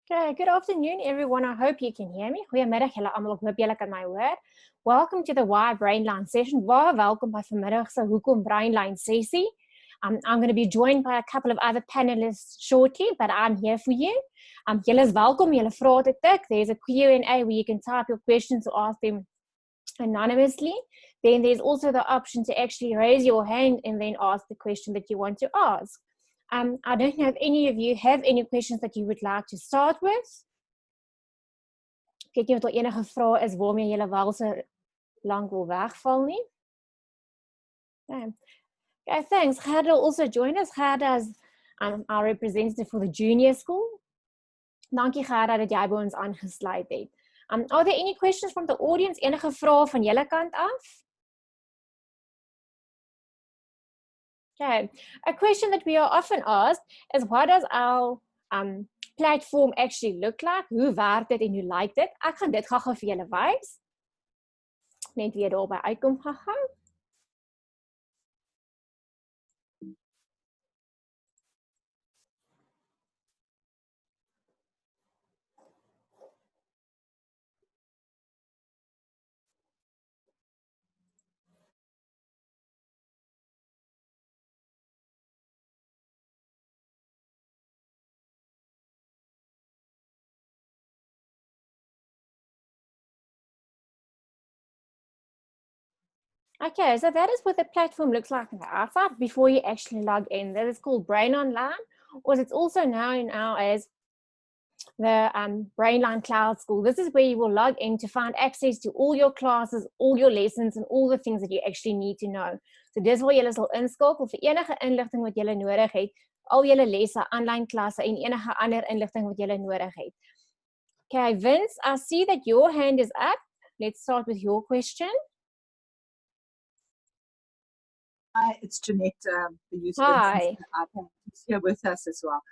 Okay, good afternoon, everyone. I hope you can hear me. Goeiemiddag julle almal. Ek hoop julle kan my hoor. Welcome to the Brainline Session. Welcome by vanmiddag se Hoekom Brainline sessie. I'm going to be joined by a couple of other panelists shortly, but I'm here for you. Julle is welkom. Julle vra te tik. There's a Q&A where you can type your questions or ask them anonymously. Then there's also the option to actually raise your hand and then ask the question that you want to ask. I don't know if any of you have any questions that you would like to start with. Ek weet nie of daar enige vrae is waarmee julle wel so lank wil wegval nie. Okay, thanks. Gerda also joined us. Gerda is our representative for the junior school. Dankie Gerda dat jy by ons aangesluit het. Are there any questions from the audience? Enige vrae van julle kant af? Okay, a question that we are often asked is what does our platform actually look like? Hoe werk dit en hoe lyk dit? Ek gaan dit gou-gou vir julle wys. Net weer daarby uitkom gou-gou. Okay, so that is what the platform looks like on the outside before you actually log in. That is called Brain Online, or it's also known now as the Brainline Cloud School. This is where you will log in to find access to all your classes, all your lessons, and all the things that you actually need to know. So dis waar julle sal inskakel vir enige inligting wat julle nodig het, al julle lesse, online klasse en enige ander inligting wat julle nodig het. Okay, Vince, I see that your hand is up. Let's start with your question. Hi, it's Jeanette, the user is here with us as well.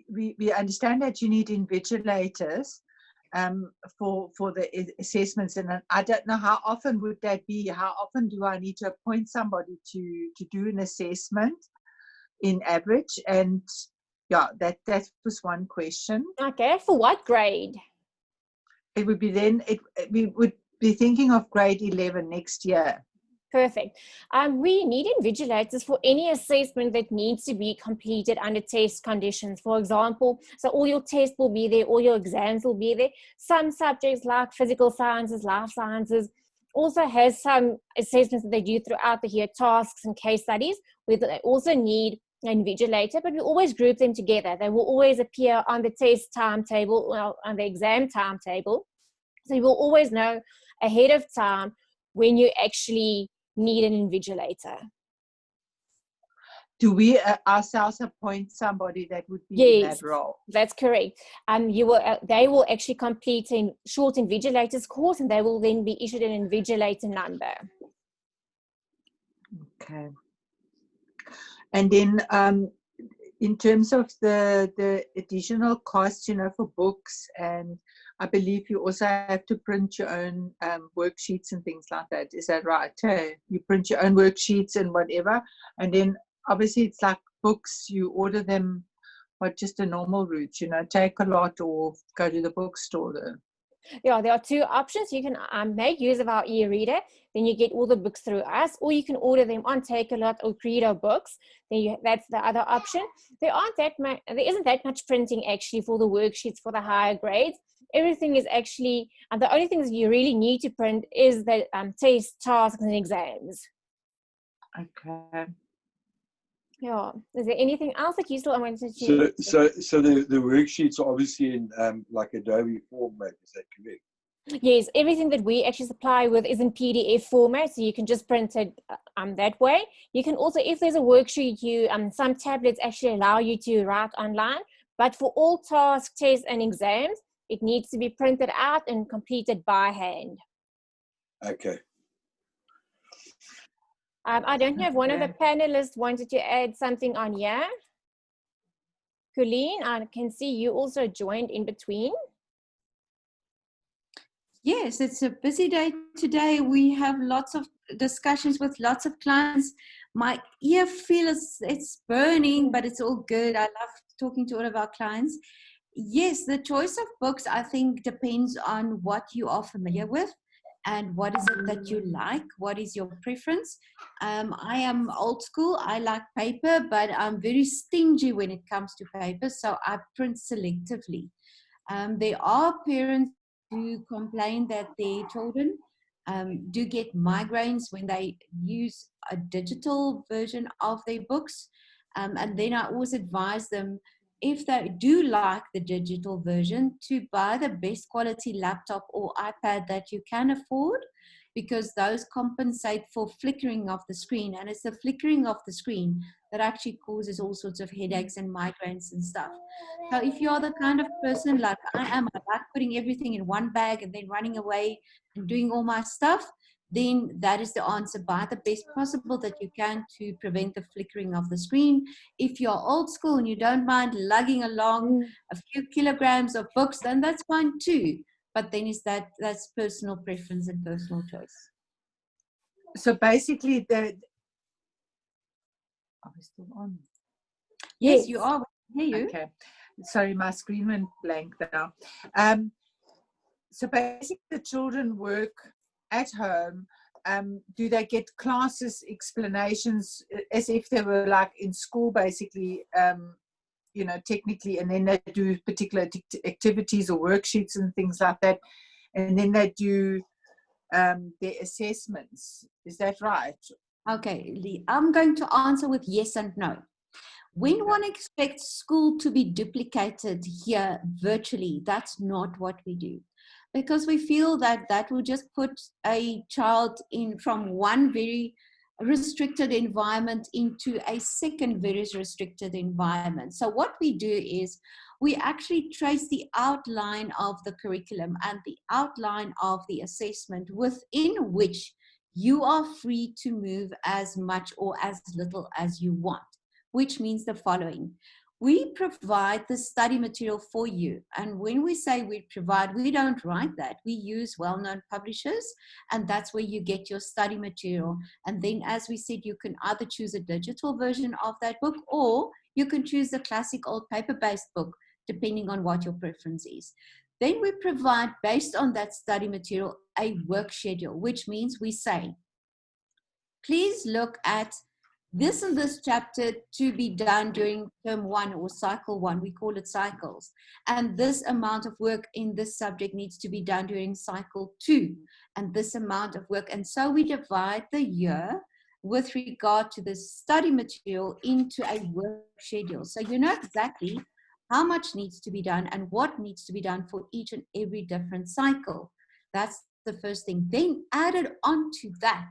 We understand that you need invigilators for the assessments, and I don't know how often would that be. How often do I need to appoint somebody to do an assessment in average? And yeah, that was one question. Okay, for what grade? It would be we would be thinking of grade 11 next year. Perfect. We need invigilators for any assessment that needs to be completed under test conditions. For example, so all your tests will be there, all your exams will be there. Some subjects like physical sciences, life sciences, also has some assessments that they do throughout the year, tasks and case studies, where they also need an invigilator, but we always group them together. They will always appear on the test timetable, well, on the exam timetable. So you will always know ahead of time when you actually need an invigilator. Do we ourselves appoint somebody that would be in that role? That's correct. They will actually complete a short invigilators course, and they will then be issued an invigilator number. Okay. And then in terms of the additional costs, for books, and I believe you also have to print your own worksheets and things like that. Is that right? You print your own worksheets and whatever. And then obviously it's like books, you order them, just a normal route, take a lot or go to the bookstore. Yeah, there are two options. You can make use of our e-reader, then you get all the books through us, or you can order them on Take-A-Lot or Credo Books. That's the other option. There isn't that much printing actually for the worksheets for the higher grades. Everything is actually, the only things you really need to print is the test, tasks, and exams. Okay. Yeah. Is there anything else that you still wanted to? So the worksheets are obviously in like Adobe format. Is that correct? Yes, everything that we actually supply with is in PDF format, so you can just print it that way. You can also, if there's a worksheet, some tablets actually allow you to write online, but for all tasks, tests, and exams, it needs to be printed out and completed by hand. Okay. I don't know if one of the panelists wanted to add something on here. Colleen, I can see you also joined in between. Yes, it's a busy day today. We have lots of discussions with lots of clients. my ear feels it's burning, but it's all good. I love talking to all of our clients. Yes, the choice of books, I think, depends on what you are familiar with and what is it that you like. What is your preference? I am old school. I like paper, but I'm very stingy when it comes to paper, so I print selectively. There are parents who complain that their children do get migraines when they use a digital version of their books. And then I always advise them, if they do like the digital version, to buy the best quality laptop or iPad that you can afford, because those compensate for flickering of the screen. And it's the flickering of the screen that actually causes all sorts of headaches and migraines and stuff. So if you're the kind of person like I am, I like putting everything in one bag and then running away and doing all my stuff, then that is the answer. Buy the best possible that you can to prevent the flickering of the screen. If you're old school and you don't mind lugging along a few kilograms of books, then that's fine too. But then that's personal preference and personal choice. So basically, are we still on? Yes, you are. I hear you. Okay. Sorry, my screen went blank now. So basically, the children work at home. Do they get classes, explanations, as if they were like in school, basically, you know, technically, and then they do particular activities or worksheets and things like that, and then they do their assessments. Is that right? Okay, Lee, I'm going to answer with yes and no. When one expects school to be duplicated here virtually, that's not what we do. Because we feel that that will just put a child in from one very restricted environment into a second very restricted environment. So what we do is we actually trace the outline of the curriculum and the outline of the assessment within which you are free to move as much or as little as you want, which means the following. We provide the study material for you. And when we say we provide, we don't write that. We use well-known publishers, and that's where you get your study material. And then, as we said, you can either choose a digital version of that book, or you can choose the classic old paper-based book, depending on what your preference is. Then we provide, based on that study material, a work schedule, which means we say, please look at this and this chapter to be done during term 1 or cycle 1. We call it cycles. And this amount of work in this subject needs to be done during cycle 2. And this amount of work. And so we divide the year with regard to the study material into a work schedule. So you know exactly how much needs to be done and what needs to be done for each and every different cycle. That's the first thing. Then added on to that,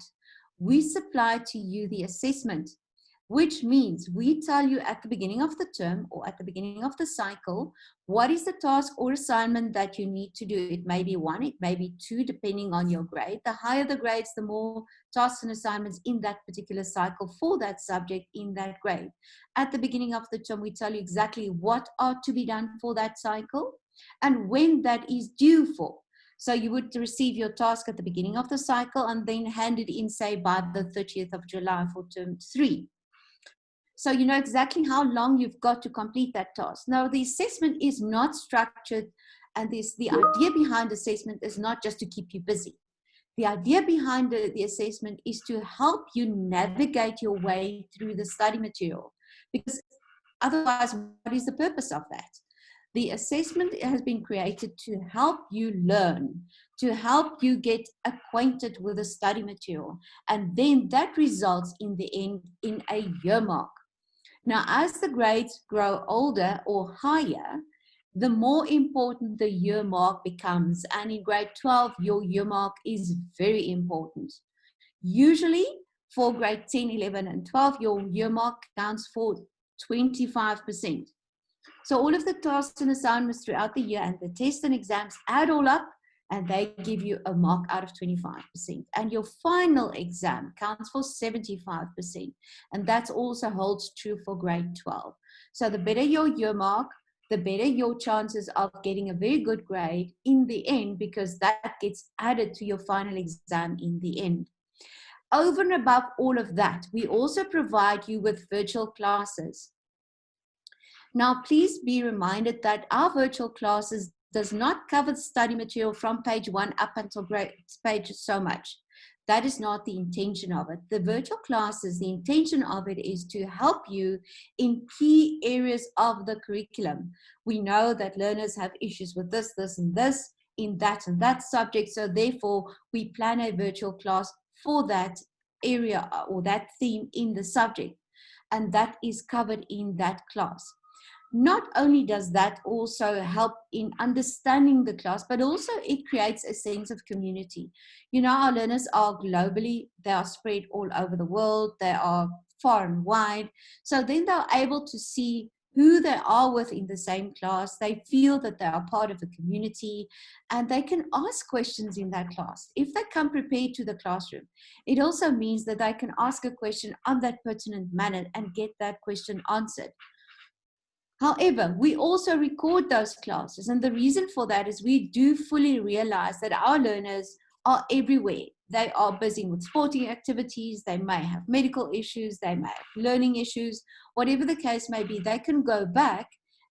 we supply to you the assessment, which means we tell you at the beginning of the term or at the beginning of the cycle, what is the task or assignment that you need to do. It may be 1, it may be 2, depending on your grade. The higher the grades, the more tasks and assignments in that particular cycle for that subject in that grade. At the beginning of the term, we tell you exactly what are to be done for that cycle and when that is due for. So you would receive your task at the beginning of the cycle and then hand it in, say, by the 30th of July for term 3. So you know exactly how long you've got to complete that task. Now, the assessment is not structured, and the idea behind assessment is not just to keep you busy. The idea behind the assessment is to help you navigate your way through the study material, because otherwise, what is the purpose of that? The assessment has been created to help you learn, to help you get acquainted with the study material. And then that results in the end in a year mark. Now, as the grades grow older or higher, the more important the year mark becomes. And in grade 12, your year mark is very important. Usually for grade 10, 11, and 12, your year mark counts for 25%. So all of the tasks and assignments throughout the year and the tests and exams add all up, and they give you a mark out of 25%. And your final exam counts for 75%. And that also holds true for grade 12. So the better your year mark, the better your chances of getting a very good grade in the end, because that gets added to your final exam in the end. Over and above all of that, we also provide you with virtual classes. Now, please be reminded that our virtual classes does not cover the study material from page 1 up until page so much. That is not the intention of it. The virtual classes, the intention of it is to help you in key areas of the curriculum. We know that learners have issues with this, this, and this, in that and that subject. So therefore, we plan a virtual class for that area or that theme in the subject. And that is covered in that class. Not only does that also help in understanding the class, but also it creates a sense of community. You know, our learners are globally, they are spread all over the world, they are far and wide. So then they're able to see who they are with in the same class. They feel that they are part of a community and they can ask questions in that class. If they come prepared to the classroom, it also means that they can ask a question on that pertinent manner and get that question answered. However, we also record those classes, and the reason for that is we do fully realize that our learners are everywhere. They are busy with sporting activities, they may have medical issues, they may have learning issues, whatever the case may be, they can go back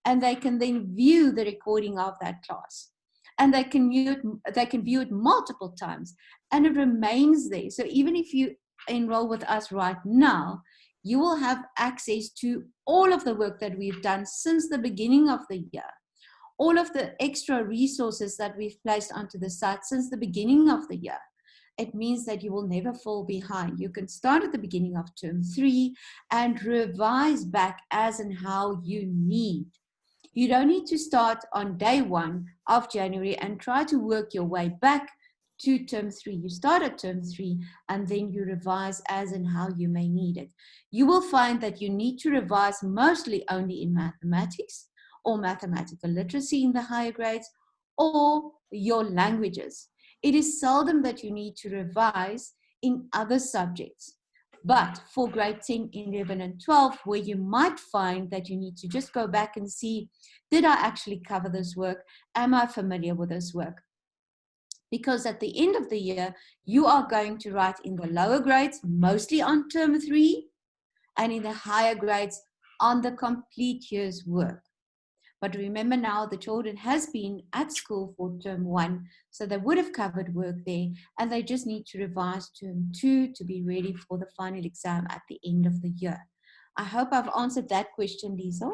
and they can then view the recording of that class. And they can view it multiple times, and it remains there. So even if you enroll with us right now, you will have access to all of the work that we've done since the beginning of the year, all of the extra resources that we've placed onto the site since the beginning of the year. It means that you will never fall behind. You can start at the beginning of term 3 and revise back as and how you need. You don't need to start on day 1 of January and try to work your way back to term 3. You start at term 3 and then you revise as and how you may need it. You will find that you need to revise mostly only in mathematics or mathematical literacy in the higher grades or your languages. It is seldom that you need to revise in other subjects. But for grade 10, 11, and 12, where you might find that you need to just go back and see, did I actually cover this work? Am I familiar with this work? Because at the end of the year, you are going to write in the lower grades, mostly on term 3, and in the higher grades on the complete year's work. But remember now, the children has been at school for term 1, so they would have covered work there, and they just need to revise term 2 to be ready for the final exam at the end of the year. I hope I've answered that question, Liesel.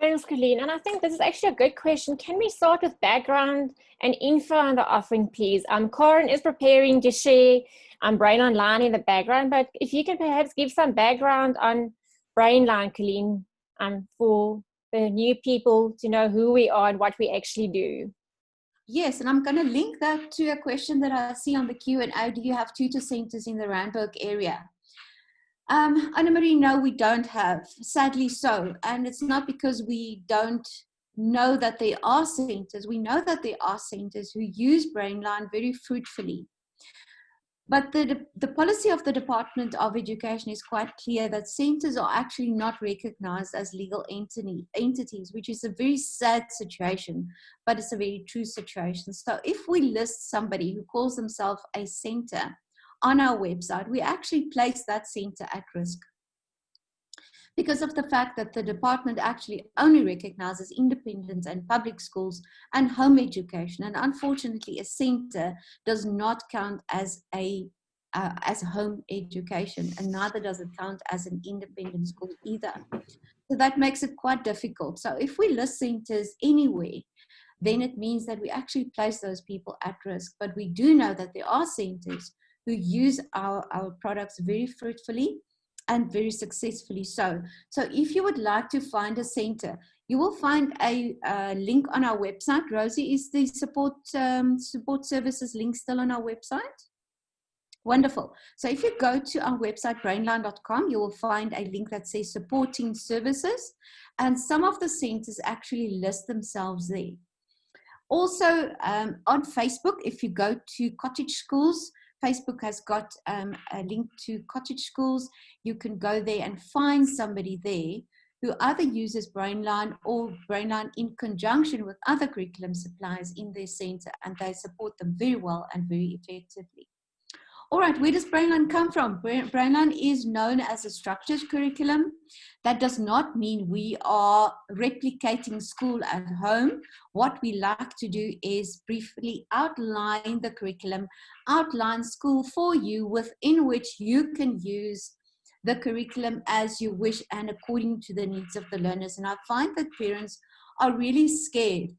Thanks, Colleen. And I think this is actually a good question. Can we start with background and info on the offering, please? Karen is preparing to share Brainline in the background, but if you can perhaps give some background on Brainline, Colleen, for the new people to know who we are and what we actually do. Yes, and I'm going to link that to a question that I see on the Q&A. Do you have tutor centers in the Randburg area? Anna-Marie, no, we don't have, sadly so. And it's not because we don't know that there are centers. We know that there are centers who use Brainline very fruitfully. But the policy of the Department of Education is quite clear that centers are actually not recognized as legal entities, which is a very sad situation, but it's a very true situation. So if we list somebody who calls themselves a center on our website, we actually place that center at risk because of the fact that the department actually only recognizes independent and public schools and home education. And unfortunately, a center does not count as home education, and neither does it count as an independent school either. So that makes it quite difficult. So if we list centers anywhere, then it means that we actually place those people at risk. But we do know that there are centers who use our products very fruitfully and very successfully so. So if you would like to find a center, you will find a link on our website. Rosie, is the support services link still on our website? Wonderful. So if you go to our website, brainline.com, you will find a link that says supporting services, and some of the centers actually list themselves there. Also on Facebook, if you go to Cottage Schools, Facebook has got a link to Cottage Schools. You can go there and find somebody there who either uses Brainline or Brainline in conjunction with other curriculum suppliers in their center, and they support them very well and very effectively. All right, where does Brainline come from? Brainline is known as a structured curriculum. That does not mean we are replicating school at home. What we like to do is briefly outline the curriculum, outline school for you, within which you can use the curriculum as you wish and according to the needs of the learners. And I find that parents are really scared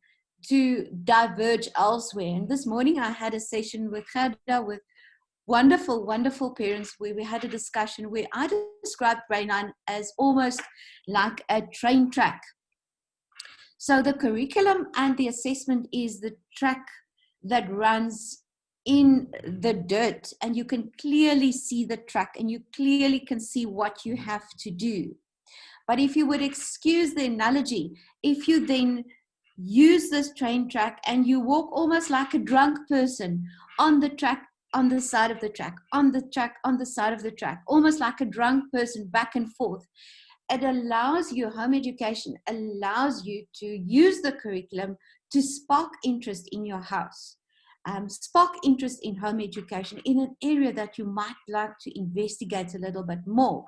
to diverge elsewhere. And this morning I had a session with Gerda, with wonderful, wonderful parents, where we had a discussion where I described Brainline as almost like a train track. So the curriculum and the assessment is the track that runs in the dirt, and you can clearly see the track and you clearly can see what you have to do. But if you would excuse the analogy, if you then use this train track and you walk almost like a drunk person on the track, on the side of the track, on the track, on the side of the track, almost like a drunk person back and forth. It allows you, home education allows you to use the curriculum to spark interest in your house, spark interest in home education in an area that you might like to investigate a little bit more.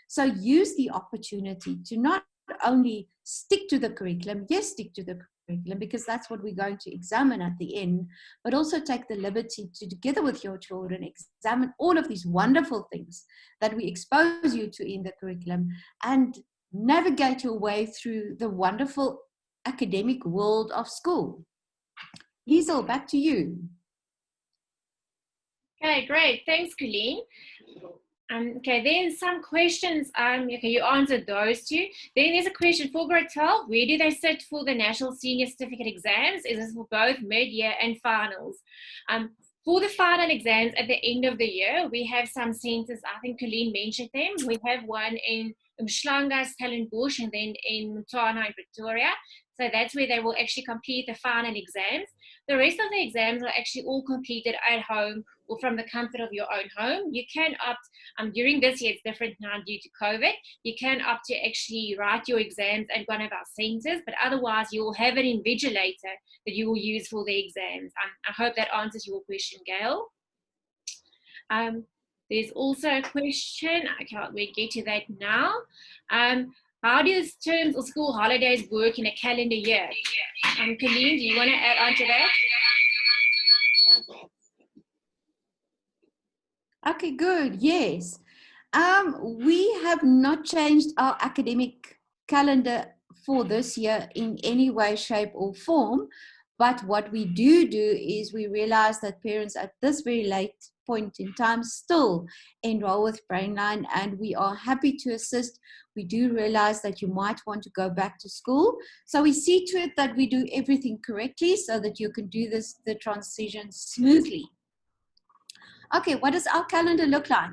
So use the opportunity to not only stick to the curriculum, yes, stick to the curriculum, because that's what we're going to examine at the end, but also take the liberty to, together with your children, examine all of these wonderful things that we expose you to in the curriculum and navigate your way through the wonderful academic world of school. Liesel, back to you. Okay, great. Thanks, Colleen. Okay, then some questions. Okay, you answered those two. Then there's a question for grade 12. Where do they sit for the National Senior Certificate exams? Is this for both mid-year and finals? For the final exams at the end of the year, we have some centers. I think Colleen mentioned them. We have one in Umhlanga, Stellenbosch, and then in Montana in Pretoria. So that's where they will actually complete the final exams. The rest of the exams are actually all completed at home or from the comfort of your own home. You can opt, during this year, it's different now due to COVID, you can opt to actually write your exams at one of our centers, but otherwise you will have an invigilator that you will use for the exams. I hope that answers your question, Gail. There's also a question, I can't wait to get to that now. How does terms or school holidays work in a calendar year? Colleen, do you want to add on to that? Okay, good. Yes. We have not changed our academic calendar for this year in any way, shape, or form. But what we do is we realize that parents at this very late point in time still enroll with Brainline, and we are happy to assist. We do realize that you might want to go back to school. So we see to it that we do everything correctly so that you can do the transition smoothly. Okay, what does our calendar look like?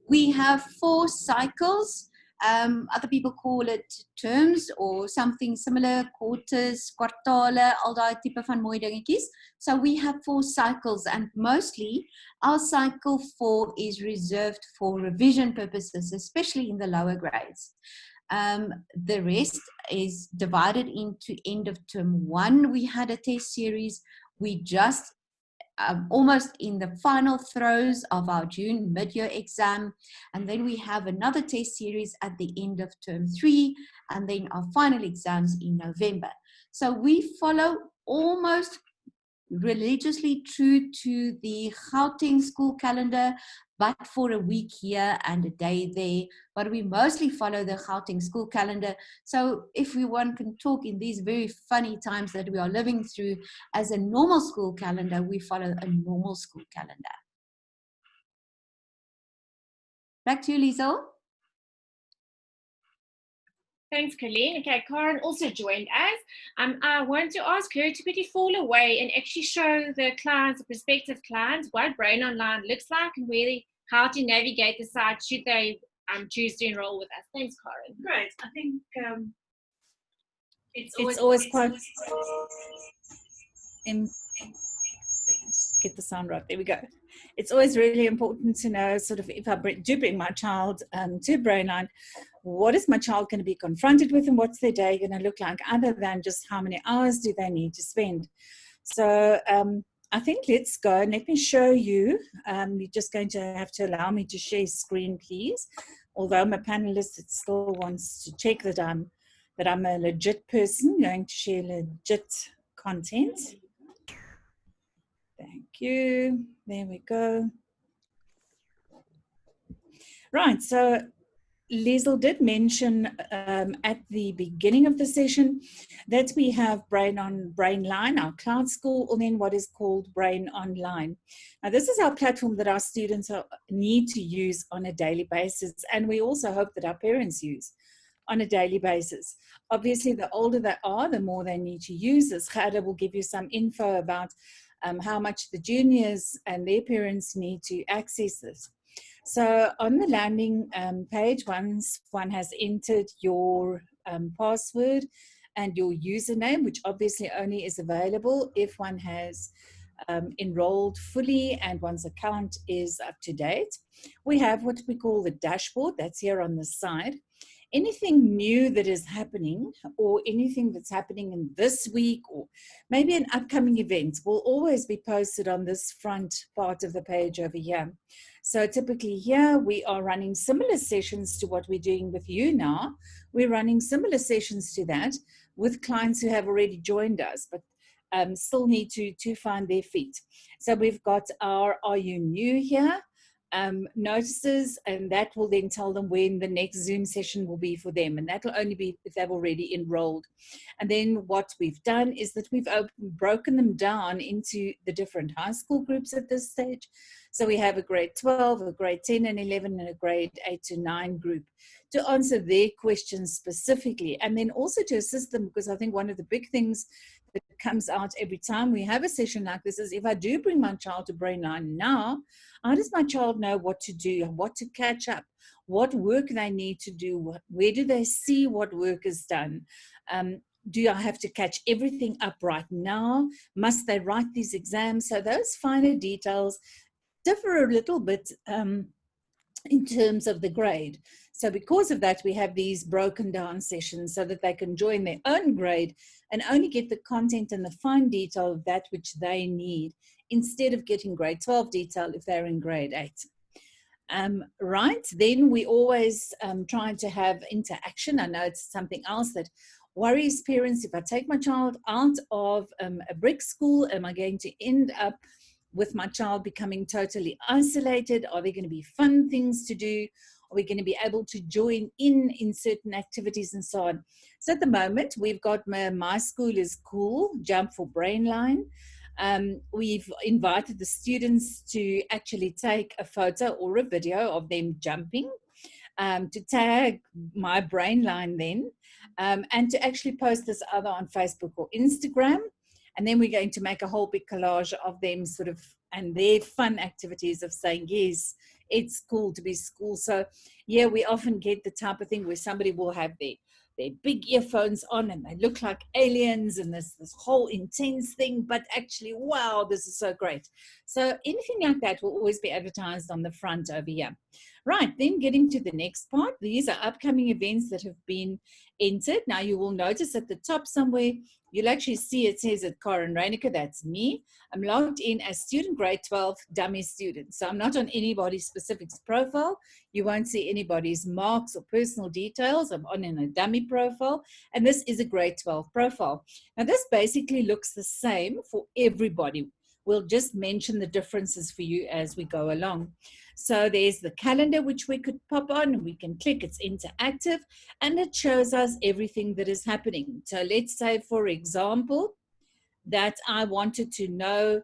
We have 4 cycles. Other people call it terms or something similar, quarters, kwartale, al daai tipe van mooi dingetjies. So we have 4 cycles, and mostly our cycle 4 is reserved for revision purposes, especially in the lower grades. The rest is divided into end of term 1. We had a test series. We just almost in the final throes of our June mid-year exam, and then we have another test series at the end of term 3, and then our final exams in November. So we follow almost religiously true to the Gauteng school calendar, but for a week here and a day there. But we mostly follow the Gauteng school calendar. So if one can talk in these very funny times that we are living through as a normal school calendar, we follow a normal school calendar. Back to you, Liesel. Thanks, Colleen. Okay, Karen also joined us. I want to ask her to quickly fall away and actually show the clients, the prospective clients, what Brain Online looks like and really how to navigate the site should they choose to enroll with us. Thanks, Karen. Great. I think it's always quite get the sound right. There we go. It's always really important to know, sort of, if I do bring my child to Brainline, what is my child going to be confronted with and what's their day going to look like, other than just how many hours do they need to spend. So I think let's go and let me show you. You're just going to have to allow me to share screen, please. Although my panelist still wants to check that I'm a legit person, going to share legit content. Thank you. There we go. Right, so Liesl did mention at the beginning of the session that we have Brainline, our cloud school, or then what is called Brain Online. Now, this is our platform that our students need to use on a daily basis, and we also hope that our parents use on a daily basis. Obviously, the older they are, the more they need to use this. Gerda will give you some info about how much the juniors and their parents need to access this. So on the landing page, once one has entered your password and your username, which obviously only is available if one has enrolled fully and one's account is up to date, we have what we call the dashboard. That's here on the side. Anything new that is happening, or anything that's happening in this week, or maybe an upcoming event, will always be posted on this front part of the page over here. So typically here we are running similar sessions to what we're doing with you now. We're running similar sessions to that with clients who have already joined us, but still need to find their feet. So we've got our Are You New here? Notices, and that will then tell them when the next Zoom session will be for them, and that will only be if they've already enrolled. And then what we've done is that we've broken them down into the different high school groups at this stage. So we have a grade 12, a grade 10 and 11, and a grade 8 to 9 group to answer their questions specifically, and then also to assist them, because I think one of the big things that comes out every time we have a session like this is, if I do bring my child to Brainline now, how does my child know what to do, what to catch up, what work they need to do, where do they see what work is done? Do I have to catch everything up right now? Must they write these exams? So those finer details differ a little bit in terms of the grade. So because of that, we have these broken down sessions so that they can join their own grade and only get the content and the fine detail of that which they need, instead of getting grade 12 detail if they're in grade 8. Right, then we always try to have interaction. I know it's something else that worries parents. If I take my child out of a brick school, am I going to end up with my child becoming totally isolated? Are there going to be fun things to do? Are we going to be able to join in certain activities and so on? So at the moment, we've got My School is Cool, Jump for Brainline. We've invited the students to actually take a photo or a video of them jumping, to tag My Brainline then, and to actually post this either on Facebook or Instagram. And then we're going to make a whole big collage of them sort of, and their fun activities of saying, yes, it's cool to be school. So yeah, we often get the type of thing where somebody will have their big earphones on and they look like aliens and this whole intense thing, but actually, wow, this is so great. So anything like that will always be advertised on the front over here. Right, then getting to the next part, these are upcoming events that have been entered. Now you will notice at the top somewhere, you'll actually see it says at Karen Reinicke, that's me. I'm logged in as student grade 12 dummy student. So I'm not on anybody's specifics profile. You won't see anybody's marks or personal details. I'm on in a dummy profile, and this is a grade 12 profile. Now this basically looks the same for everybody. We'll just mention the differences for you as we go along. So there's the calendar, which we could pop on. We can click, it's interactive, and it shows us everything that is happening. So let's say, for example, that I wanted to know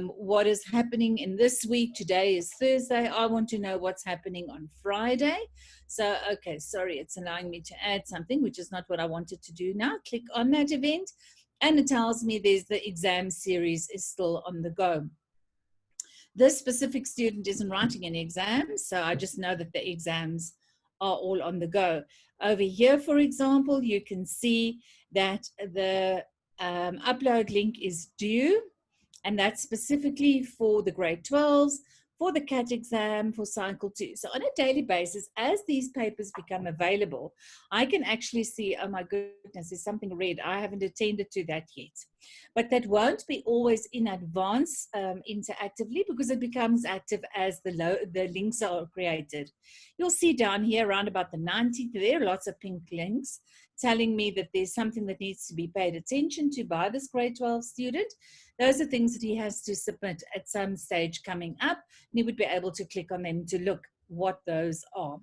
what is happening in this week. Today is Thursday. I want to know what's happening on Friday. So, okay, sorry, it's allowing me to add something, which is not what I wanted to do now. Click on that event, and it tells me there's the exam series is still on the go. This specific student isn't writing any exams, so I just know that the exams are all on the go. Over here, for example, you can see that the upload link is due, and that's specifically for the grade 12s. for the CAT exam, for cycle 2. So on a daily basis, as these papers become available, I can actually see, oh my goodness, there's something red. I haven't attended to that yet. But that won't be always in advance interactively, because it becomes active as the links are created. You'll see down here around about the 90th, there are lots of pink links telling me that there's something that needs to be paid attention to by this grade 12 student. Those are things that he has to submit at some stage coming up, and he would be able to click on them to look what those are.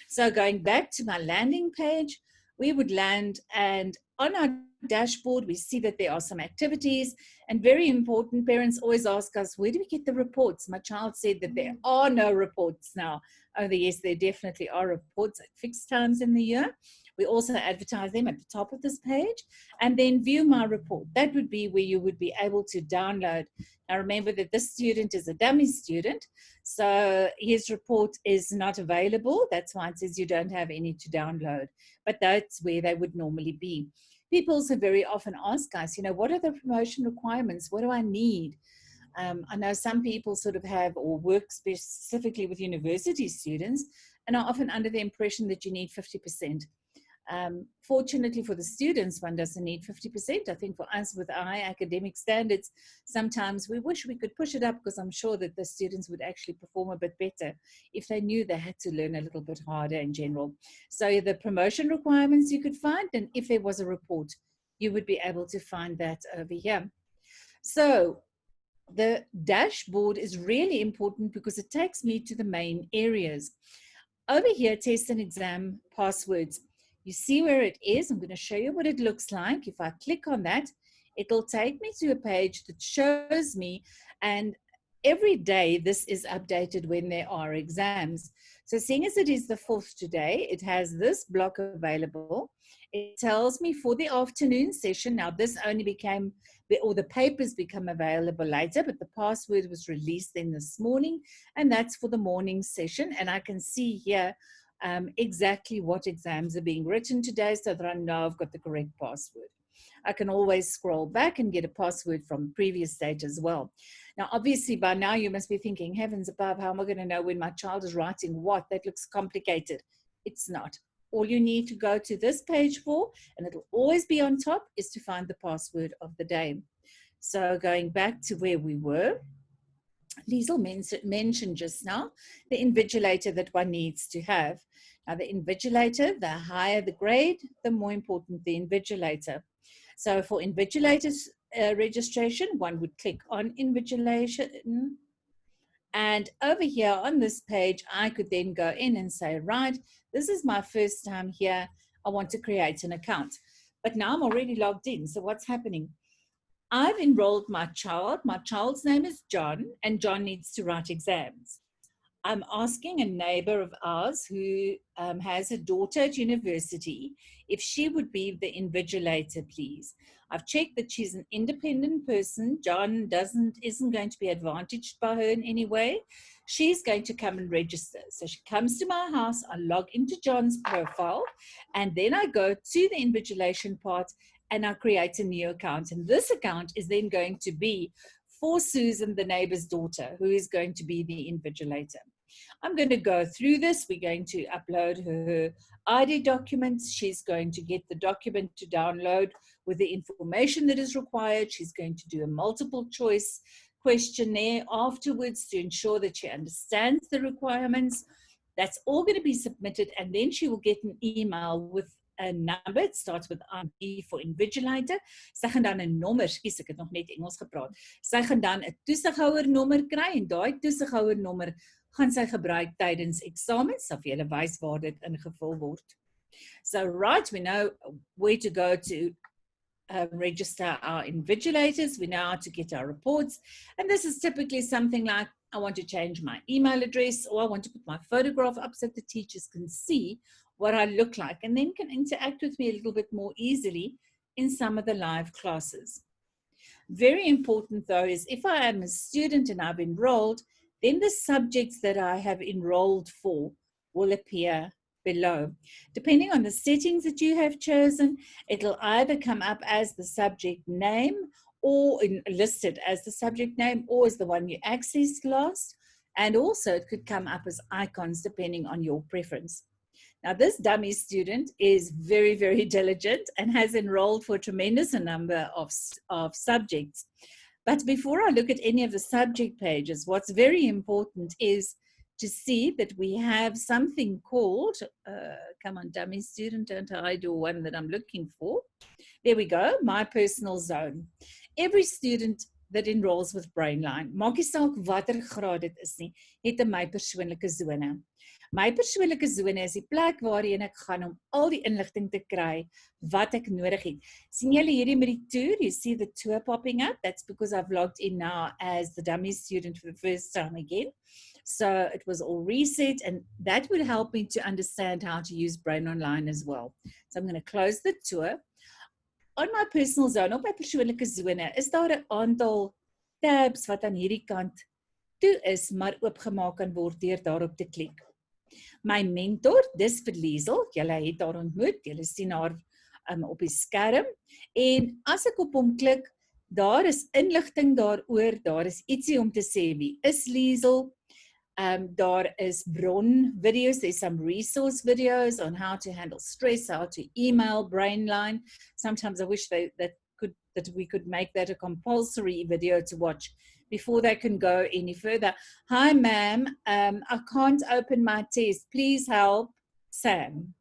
So going back to my landing page, we would land, and on our dashboard, we see that there are some activities, and very important, parents always ask us, where do we get the reports? My child said that there are no reports now. Oh, yes, there definitely are reports at fixed times in the year. We also advertise them at the top of this page, and then view my report. That would be where you would be able to download. Now remember that this student is a dummy student, so his report is not available. That's why it says you don't have any to download, but that's where they would normally be. People also very often ask us, what are the promotion requirements? What do I need? I know some people sort of have or work specifically with university students and are often under the impression that you need 50%. Fortunately for the students, one doesn't need 50%. I think for us with our academic standards, sometimes we wish we could push it up, because I'm sure that the students would actually perform a bit better if they knew they had to learn a little bit harder in general. So the promotion requirements you could find, and if there was a report, you would be able to find that over here. So the dashboard is really important because it takes me to the main areas. Over here, test and exam passwords. You see where it is. I'm going to show you what it looks like. If I click on that, it'll take me to a page that shows me, and every day this is updated when there are exams. So seeing as it is the 4th today, it has this block available. It tells me for the afternoon session. Now this only became, or the papers become available later, but the password was released then this morning, and that's for the morning session. And I can see here exactly what exams are being written today, so that I know I've got the correct password. I can always scroll back and get a password from previous date as well. Now, obviously, by now you must be thinking, heavens above, how am I going to know when my child is writing what? That looks complicated. It's not. All you need to go to this page for, and it'll always be on top, is to find the password of the day. So going back to where we were, Liesl mentioned just now the invigilator that one needs to have. Now the invigilator, the higher the grade, the more important the invigilator. So for invigilator registration, one would click on invigilation. And over here on this page, I could then go in and say, right, this is my first time here. I want to create an account. But now I'm already logged in. So what's happening? I've enrolled my child. My child's name is John, and John needs to write exams. I'm asking a neighbor of ours who has a daughter at university if she would be the invigilator, please. I've checked that she's an independent person. John isn't going to be advantaged by her in any way. She's going to come and register. So she comes to my house, I log into John's profile, and then I go to the invigilation part and I create a new account. And this account is then going to be for Susan, the neighbor's daughter, who is going to be the invigilator. I'm going to go through this. We're going to upload her ID documents. She's going to get the document to download with the information that is required. She's going to do a multiple choice questionnaire afterwards to ensure that she understands the requirements. That's all going to be submitted, and then she will get an email with a number. It starts with IB for invigilator. Sy gaan dan 'n nommer, skus ek het nog net Engels gepraat. Sy gaan dan 'n toesighouernommer kry, en daai toesighouernommer gaan sy gebruik tydens eksamens, of jy wys waar dit ingevul word. So right, we know where to go to register our invigilators. We know how to get our reports, and this is typically something like, I want to change my email address, or I want to put my photograph up so that the teachers can see what I look like, and then can interact with me a little bit more easily in some of the live classes. Very important though is, if I am a student and I've enrolled, then the subjects that I have enrolled for will appear below. Depending on the settings that you have chosen, it'll either come up as the subject name, or listed as the subject name, or as the one you accessed last. And also it could come up as icons depending on your preference. Now, this dummy student is very, very diligent and has enrolled for a tremendous number of subjects. But before I look at any of the subject pages, what's very important is to see that we have something called, come on, dummy student, don't hide your one that I'm looking for. There we go, my personal zone. Every student that enrolls with Brainline, maak nie saak watter graad dit is nie, het 'n my persoonlike sone. My persoonlike sone is die plek waarheen ek gaan om al die inligting te kry wat ek nodig het. Sien julle hierdie met die tour? You see the tour popping up? That's because I've logged in now as the dummy student for the first time again. So it was all reset, and that would help me to understand how to use Brain Online as well. So I'm going to close the tour. On my personal zone, op my persoonlike sone, is daar 'n aantal tabs wat aan hierdie kant toe is, maar oopgemaak kan word deur daarop te klik. My mentor, dis vir Liesel, julle het haar ontmoet, julle sien haar op die skerm, en as ek op hom klik, daar is inligting daaroor, daar is ietsie om te sê wie is Liesel. Daar is bron videos, there's some resource videos on how to handle stress, how to email Brainline. Sometimes I wish that we could make that a compulsory video to watch before they can go any further. Hi ma'am, I can't open my test, please help Sam.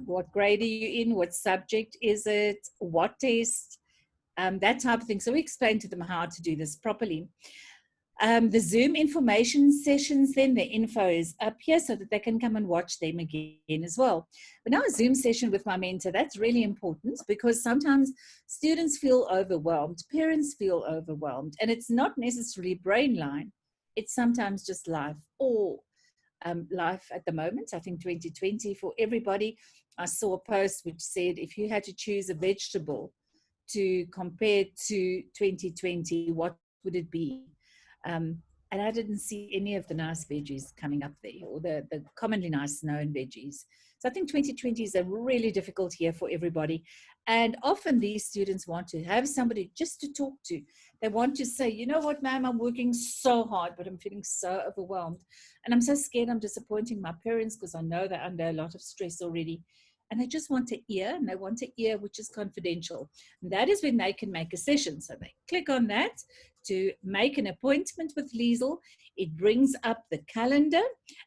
What grade are you in, what subject is it, what test, that type of thing. So we explain to them how to do this properly. The Zoom information sessions, then the info is up here so that they can come and watch them again as well. But now a Zoom session with my mentor, that's really important because sometimes students feel overwhelmed, parents feel overwhelmed, and it's not necessarily Brainline, it's sometimes just life or life at the moment. I think 2020 for everybody. I saw a post which said if you had to choose a vegetable to compare to 2020, what would it be? And I didn't see any of the nice veggies coming up there, or the commonly nice known veggies. So I think 2020 is a really difficult year for everybody. And often these students want to have somebody just to talk to. They want to say, you know what, ma'am, I'm working so hard, but I'm feeling so overwhelmed. And I'm so scared I'm disappointing my parents because I know they're under a lot of stress already. And they just want to hear, and they want to hear which is confidential. And that is when they can make a session. So they click on that to make an appointment with Liesel. It brings up the calendar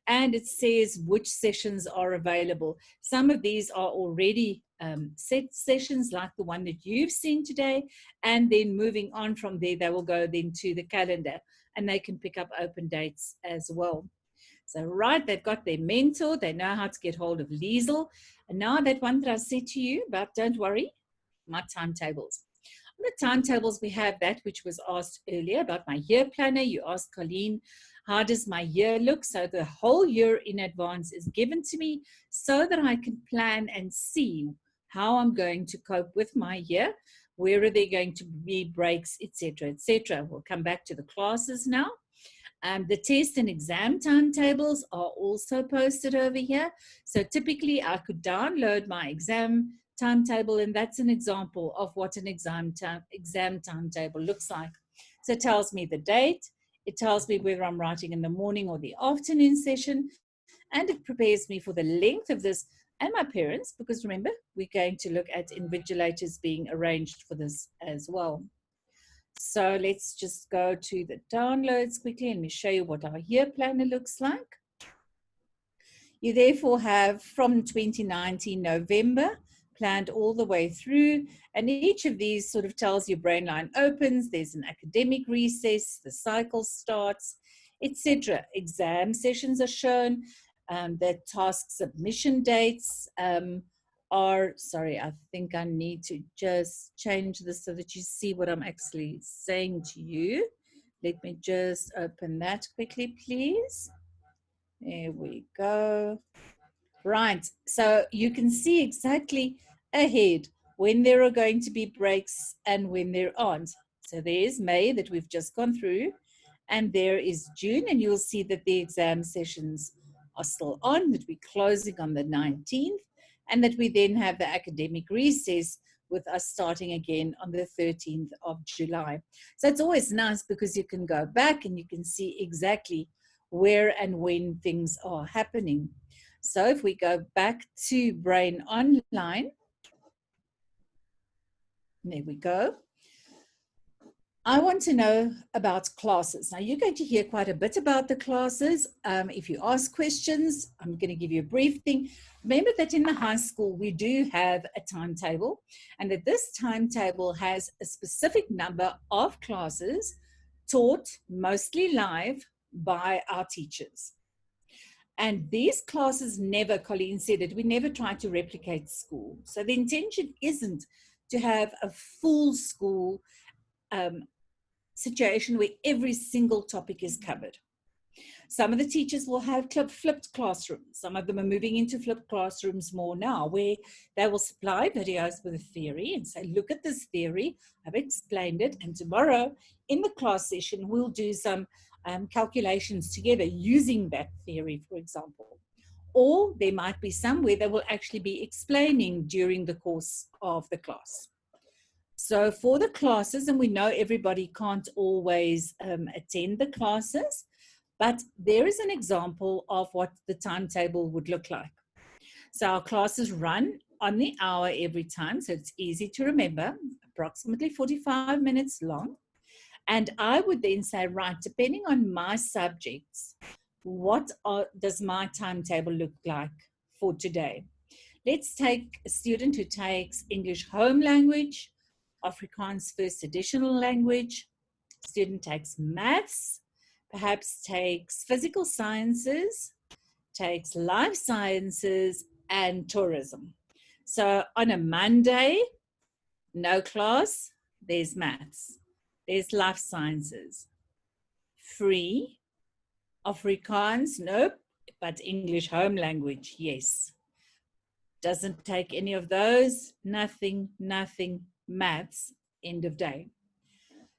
and it says which sessions are available. Some of these are already set sessions like the one that you've seen today. And then moving on from there, they will go then to the calendar and they can pick up open dates as well. So right, they've got their mentor, they know how to get hold of Liesel. And now that one that I said to you about, don't worry, my timetables. On the timetables, we have that which was asked earlier about my year planner. You asked Colleen, how does my year look? So the whole year in advance is given to me so that I can plan and see how I'm going to cope with my year, where are there going to be breaks, etc., etc. We'll come back to the classes now. The test and exam timetables are also posted over here. So typically I could download my exam timetable, and that's an example of what an exam timetable looks like. So it tells me the date, it tells me whether I'm writing in the morning or the afternoon session, and it prepares me for the length of this and my parents, because remember, we're going to look at invigilators being arranged for this as well. So let's just go to the downloads quickly and let me show you what our year planner looks like. You therefore have from 2019 November planned all the way through, and each of these sort of tells you Brainline opens, there's an academic recess, the cycle starts, etc. Exam sessions are shown, the task submission dates are, sorry, I think I need to just change this so that you see what I'm actually saying to you. Let me just open that quickly, please. There we go. Right, so you can see exactly ahead when there are going to be breaks and when there aren't. So there's May that we've just gone through, and there is June, and you'll see that the exam sessions are still on, that we're closing on the 19th, and that we then have the academic recess, with us starting again on the 13th of July. So it's always nice because you can go back and you can see exactly where and when things are happening. So if we go back to Brain Online, there we go. I want to know about classes. Now you're going to hear quite a bit about the classes. If you ask questions, I'm going to give you a brief thing. Remember that in the high school, we do have a timetable, and that this timetable has a specific number of classes taught mostly live by our teachers. And these classes never, Colleen said it, we never try to replicate school. So the intention isn't to have a full school situation where every single topic is covered. Some of the teachers will have flipped classrooms. Some of them are moving into flipped classrooms more now, where they will supply videos with a theory and say, look at this theory, I've explained it, and tomorrow in the class session, we'll do some calculations together using that theory, for example. Or there might be some where they will actually be explaining during the course of the class. So for the classes, and we know everybody can't always attend the classes, but there is an example of what the timetable would look like. So our classes run on the hour every time, so it's easy to remember, approximately 45 minutes long. And I would then say, right, depending on my subjects, what does my timetable look like for today? Let's take a student who takes English home language, Afrikaans first additional language, student takes maths, perhaps takes physical sciences, takes life sciences, and tourism. So on a Monday, no class, there's maths, there's life sciences. Free, Afrikaans, nope, but English home language, yes. Doesn't take any of those, nothing, maths, end of day.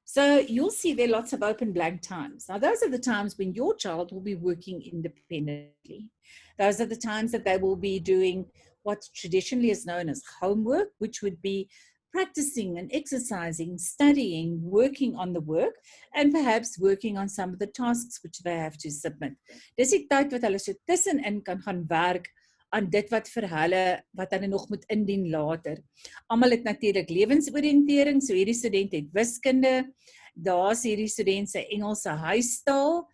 So you'll see there are lots of open blank times. Now, those are the times when your child will be working independently. Those are the times that they will be doing what traditionally is known as homework, which would be practicing and exercising, studying, working on the work, and perhaps working on some of the tasks which they have to submit. Dis die tyd wat hulle so tussenin kan gaan werk aan dit wat vir hulle, wat hulle nog moet indien later. Almal het natuurlik lewensoriëntering, so hierdie student het wiskunde, daar's hierdie student se Engelse huistaal,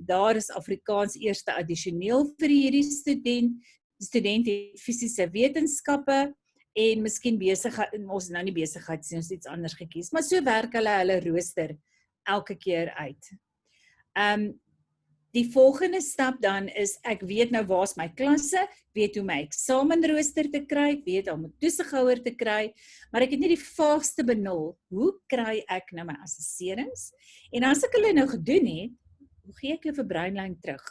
daar is Afrikaans eerste addisioneel vir hierdie student, die student het fisiese wetenskappe, en miskien besigheid, ons nou nie besigheid sien, ons iets anders gekies, maar so werk hulle rooster elke keer uit. Die volgende stap dan is, ek weet nou waar's my klasse, weet hoe my eksamenrooster te kry, weet om 'n toesighouer te kry, maar ek het nie die vaagste benul, hoe kry ek nou my assesserings? En as ek hulle nou gedoen het, hoe gee ek hulle vir Brainline terug?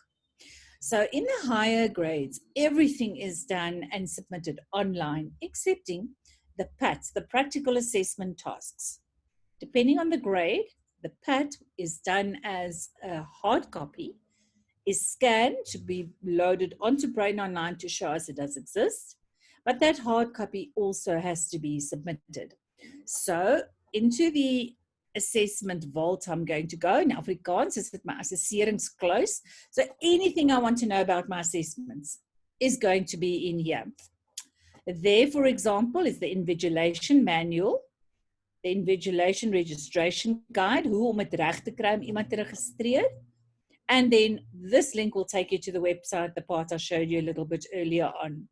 So in the higher grades, everything is done and submitted online, excepting the PATs, the practical assessment tasks. Depending on the grade, the PAT is done as a hard copy, is scanned to be loaded onto Brain Online to show us it does exist, but that hard copy also has to be submitted. So into the assessment vault I'm going to go. In Afrikaans is with my assesserings close. So anything I want to know about my assessments is going to be in here. There, for example, is the Invigilation Manual, the Invigilator Registration Guide, hoe om het reg te kry om iemand te registreer. And then this link will take you to the website, the part I showed you a little bit earlier on.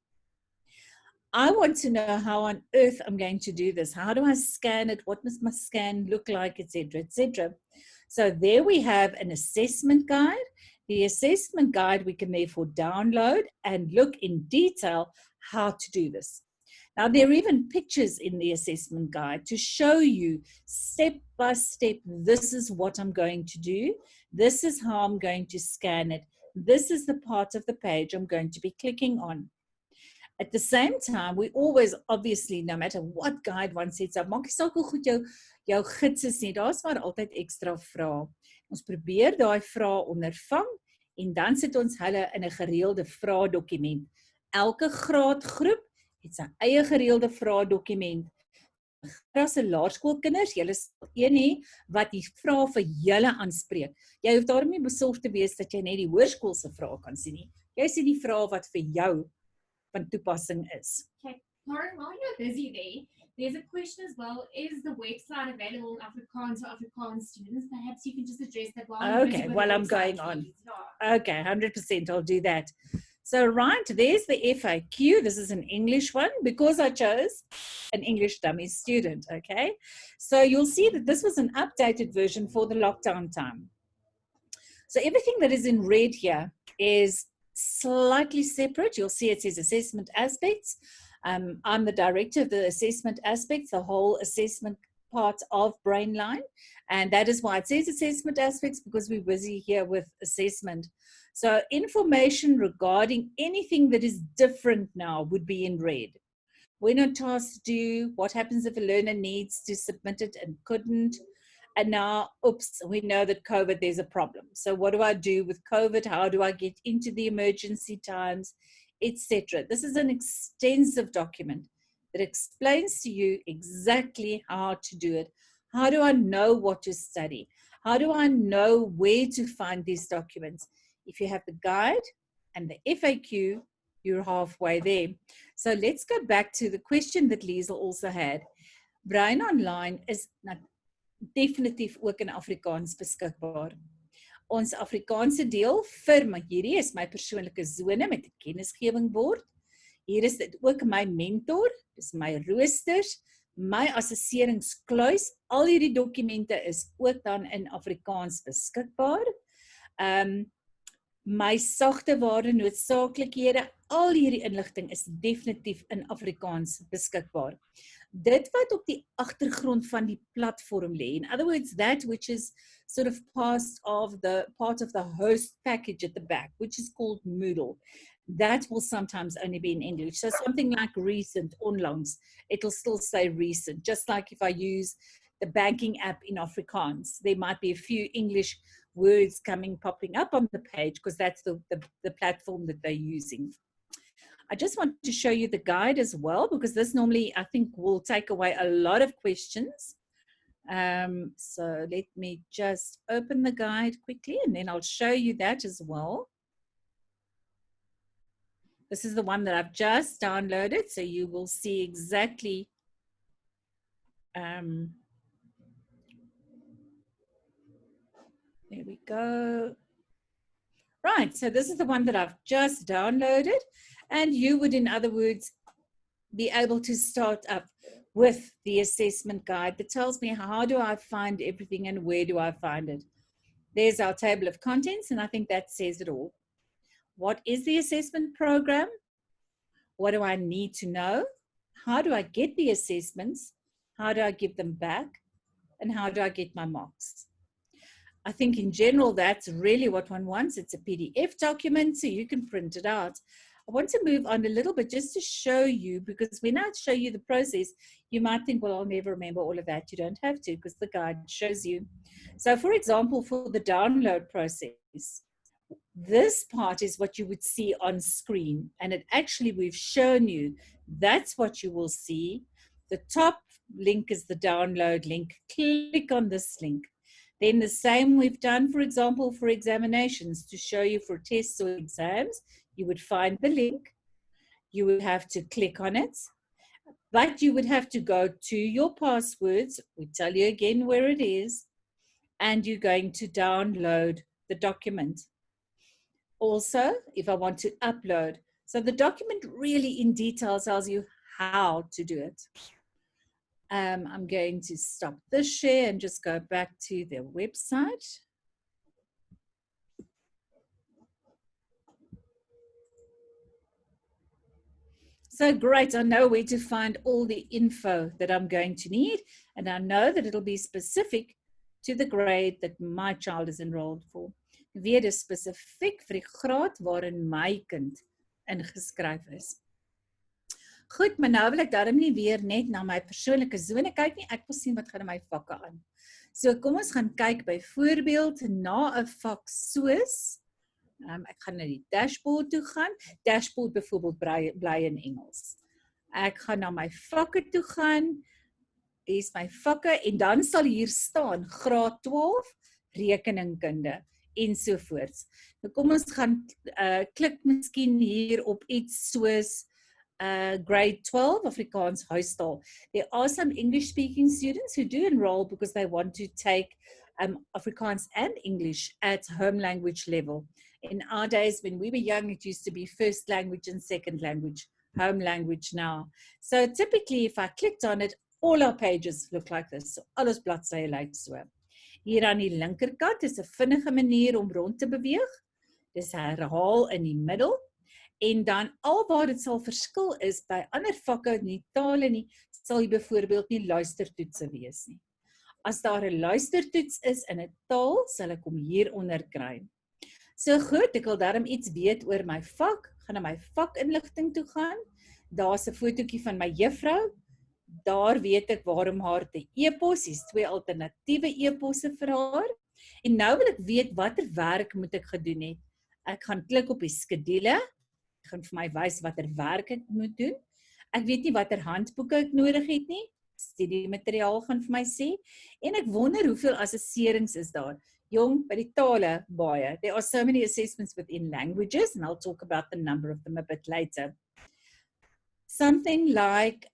I want to know how on earth I'm going to do this. How do I scan it? What must my scan look like, etc., etc. So there we have an assessment guide. The assessment guide we can therefore download and look in detail how to do this. Now, there are even pictures in the assessment guide to show you step by step, this is what I'm going to do. This is how I'm going to scan it. This is the part of the page I'm going to be clicking on. At the same time, we always, obviously, no matter what guide one sets up, maak nie saak hoe goed jou gids is nie, daar's maar altyd ekstra vrae. Ons probeer daai vrae ondervang en dan sit ons hulle in 'n gereelde vraedokument. Elke graadgroep het sy eie gereelde vrae dokument. As 'n laerskoolkinders, julle sal een hê wat die vrae vir julle aanspreek. Jy hoef daarom nie besorgd te wees dat jy net die hoërskoolse vrae kan sien nie. Jy sien die vrae wat vir jou van toepassing is. Okay, Lauren, while you're busy there's a question as well. Is the website available in Afrikaans for Afrikaans students? Perhaps you can just address that while you're busy Okay, with well, the I'm website, going on. please. Yeah. Okay, 100%, I'll do that. So, right, there's the FAQ. This is an English one because I chose an English dummy student, okay? So you'll see that this was an updated version for the lockdown time. So everything that is in red here is slightly separate. You'll see it says assessment aspects. I'm the director of the assessment aspects, the whole assessment part of Brainline. And that is why it says assessment aspects, because we're busy here with assessment. So information regarding anything that is different now would be in red. When a task due, what happens if a learner needs to submit it and couldn't? And now, oops, we know that COVID, there's a problem. So what do I do with COVID? How do I get into the emergency times, etc.? This is an extensive document that explains to you exactly how to do it. How do I know what to study? How do I know where to find these documents? If you have the guide and the FAQ, you're halfway there. So let's go back to the question that Liesel also had. Brain Online is definitief ook in Afrikaans beskikbaar. Ons Afrikaanse deel vir my, hierdie is my persoonlike sone met 'n kennisgewingbord. Hier is dit ook my mentor, dis my roosters, my assesseringskluis. Al hierdie dokumente is ook dan in Afrikaans beskikbaar. My sagte ware noodsaaklikhede, al hierdie inligting is definitief in Afrikaans beskikbaar. Dit wat op die agtergrond van die platform lê, in other words, that which is sort of part of the host package at the back, which is called Moodle, that will sometimes only be in English. So something like recent, onlangs, it'll still say recent, just like if I use the banking app in Afrikaans, there might be a few English words popping up on the page because that's the platform that they're using. I just want to show you the guide as well, because this normally, I think, will take away a lot of questions. So let me just open the guide quickly and then I'll show you that as well. This is the one that I've just downloaded, so you will see exactly there we go. Right, so this is the one that I've just downloaded, and you would, in other words, be able to start up with the assessment guide that tells me how do I find everything and where do I find it. There's our table of contents, and I think that says it all. What is the assessment program? What do I need to know? How do I get the assessments? How do I give them back? And how do I get my marks? I think in general, that's really what one wants. It's a PDF document, so you can print it out. I want to move on a little bit just to show you, because when I show you the process, you might think, well, I'll never remember all of that. You don't have to, because the guide shows you. So for example, for the download process, this part is what you would see on screen. And it actually, we've shown you, that's what you will see. The top link is the download link. Click on this link. Then the same we've done, for example, for examinations, to show you for tests or exams, you would find the link, you would have to click on it, but you would have to go to your passwords, we tell you again where it is, and you're going to download the document. Also, if I want to upload, so the document really in detail tells you how to do it. I'm going to stop this share and just go back to the website. So great, I know where to find all the info that I'm going to need, and I know that it'll be specific to the grade that my child is enrolled for. Weer is spesifiek vir die graad waarin my kind ingeskryf is. Goed, maar nou wil ek daarom nie weer net na my persoonlike sone kyk nie, ek wil sien wat gaan in my vakke aan. So kom ons gaan kyk byvoorbeeld na 'n vak soos, ek gaan na die dashboard toe gaan, dashboard byvoorbeeld bly in Engels. Ek gaan na my vakke toe gaan. Hier is my vakke en dan sal hier staan graad 12 rekeningkunde ensovoorts. Nou kom ons gaan klik miskien hier op iets soos grade 12 Afrikaans huistaal. There are some English speaking students who do enroll because they want to take Afrikaans and English at home language level. In our days when we were young, it used to be first language and second language, home language now. So typically if I clicked on it, all our pages look like this. So alles bladsye lyk so. Hier aan die linkerkant is 'n vinnige manier om rond te beweeg. Dis herhaal in die middel. En dan alwaar dit sal verskil is by ander vakke nie tale nie, sal jy byvoorbeeld nie luistertoetse wees nie. As daar 'n luistertoets is in 'n taal, sal ek hom hieronder kry. So goed, ek wil daarom iets weet oor my vak, gaan na my vakinligting toe gaan. Daar's 'n fotootjie van my juffrou. Daar weet ek waarom haar te e-pos, hier's 2 alternatiewe e-posse vir haar. En nou wil ek weet watter werk moet ek gedoen het. Ek gaan klik op die skedule. Ek gaan vir my wys watter werk ek moet doen. Ek weet nie watter handboeke ek nodig het nie. Studiemateriaal gaan vir my sê. En ek wonder hoeveel assesserings is daar. Jong, by die tale baie. There are so many assessments within languages, and I'll talk about the number of them a bit later. Something like,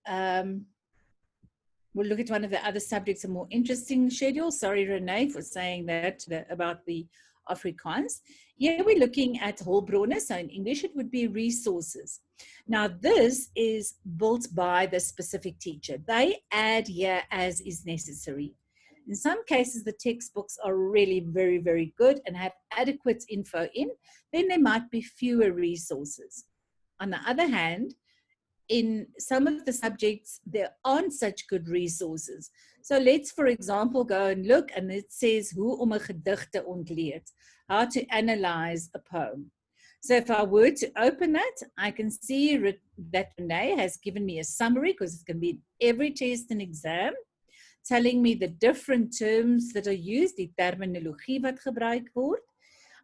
we'll look at one of the other subjects, a more interesting schedule. Sorry, Renee, for saying that about the Afrikaans. Here we're looking at hulpbronne, so in English it would be resources. Now this is built by the specific teacher. They add here as is necessary. In some cases the textbooks are really very, very good and have adequate info in, then there might be fewer resources. On the other hand, in some of the subjects, there aren't such good resources. So let's, for example, go and look, and it says, hoe om 'n gedig te ontleed, how to analyze a poem. So if I were to open that, I can see that Renee has given me a summary, because it can be in every test and exam, telling me the different terms that are used, die terminologie wat gebruik word.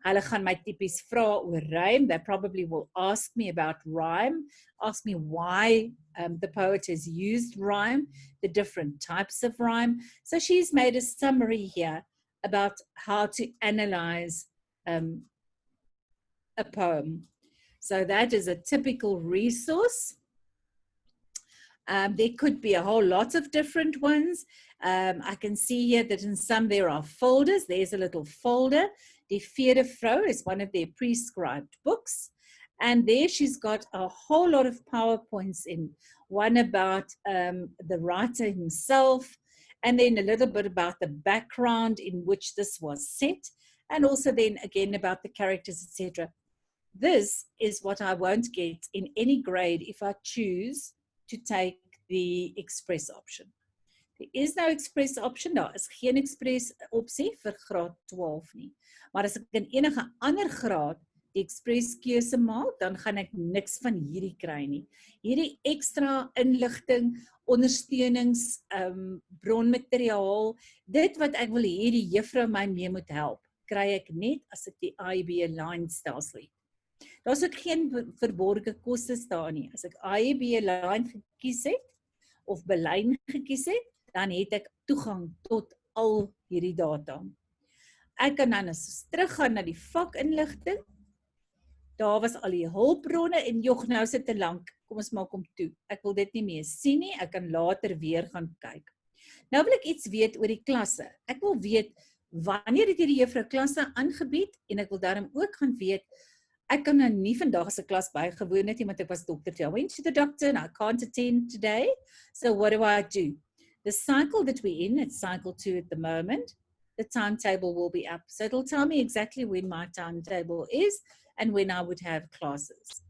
Hulle gaan my tipies vra oor rhyme. They probably will ask me about rhyme, ask me why the poet has used rhyme, the different types of rhyme. So she's made a summary here about how to analyze a poem. So that is a typical resource. There could be a whole lot of different ones. I can see here that in some there are folders. There's a little folder. Die Vierde Vrou is one of their prescribed books. And there she's got a whole lot of PowerPoints in. One about the writer himself, and then a little bit about the background in which this was set, and also then again about the characters, etc. This is what I won't get in any grade if I choose to take the express option. There is no express option, daar is geen express opsie vir graad 12 nie. Maar as ek in enige ander graad die express keuse maak, dan gaan ek niks van hierdie kry nie. Hierdie ekstra inligting, ondersteunings, bronmateriaal, dit wat ek wil hê die juffrou my mee moet help, kry ek net as ek die IEB line stelsel het. Daar's ook geen verborgde kostes daar nie. As ek IEB line gekies het, of belyn gekies het, dan het ek toegang tot al hierdie data. Ek kan dan teruggaan na die vakinligting. Daar was al die hulpbronne en jog, nou sit te lank. Kom ons maak hom toe. Ek wil dit nie meer sien nie. Ek kan later weer gaan kyk. Nou wil ek iets weet oor die klasse. Ek wil weet wanneer het hierdie juffrou klasse aangebied en ek wil daarom ook gaan weet. Ek kan nou nie vandag se klas bygewoon het nie, want ek was dokter. I went to the doctor and I can't attend today. So what do I do? The cycle that we're in, it's cycle 2 at the moment, the timetable will be up. So it'll tell me exactly when my timetable is and when I would have classes.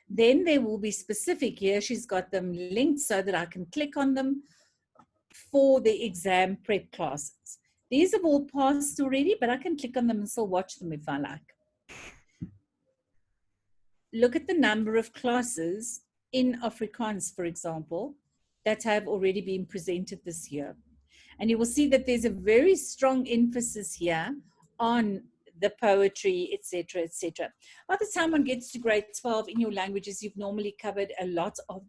Then there will be specific here. She's got them linked so that I can click on them for the exam prep classes. These have all passed already, but I can click on them and still watch them if I like. Look at the number of classes in Afrikaans, for example, that have already been presented this year. And you will see that there's a very strong emphasis here on the poetry, etc., etc. By the time one gets to grade 12 in your languages, you've normally covered a lot of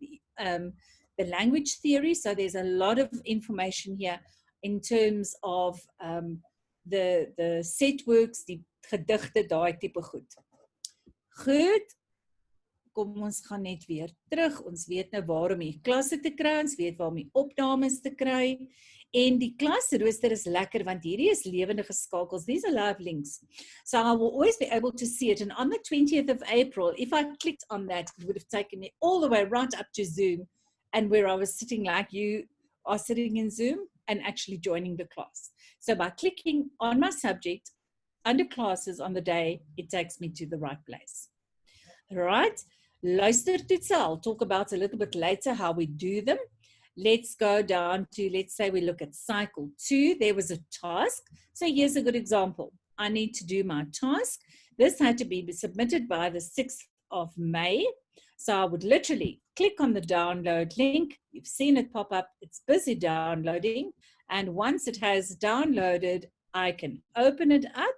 the language theory. So there's a lot of information here in terms of the set works, die gedigte, daai tipe goed. Goed, kom ons gaan net weer terug. Ons weet nou waar om die klasse te kry, ons weet waar om die opnames te kry. En die klasrooster is lekker want hierdie is lewendige skakels. These are live links. So I will always be able to see it. And on the 20th of April, if I clicked on that, it would have taken me all the way right up to Zoom and where I was sitting like you are sitting in Zoom and actually joining the class. So by clicking on my subject under classes on the day, it takes me to the right place. Right? Luistertoetse, I'll talk about a little bit later how we do them. Let's go down to, let's say we look at cycle 2. There was a task. So here's a good example. I need to do my task. This had to be submitted by the 6th of May. So I would literally click on the download link. You've seen it pop up. It's busy downloading. And once it has downloaded, I can open it up.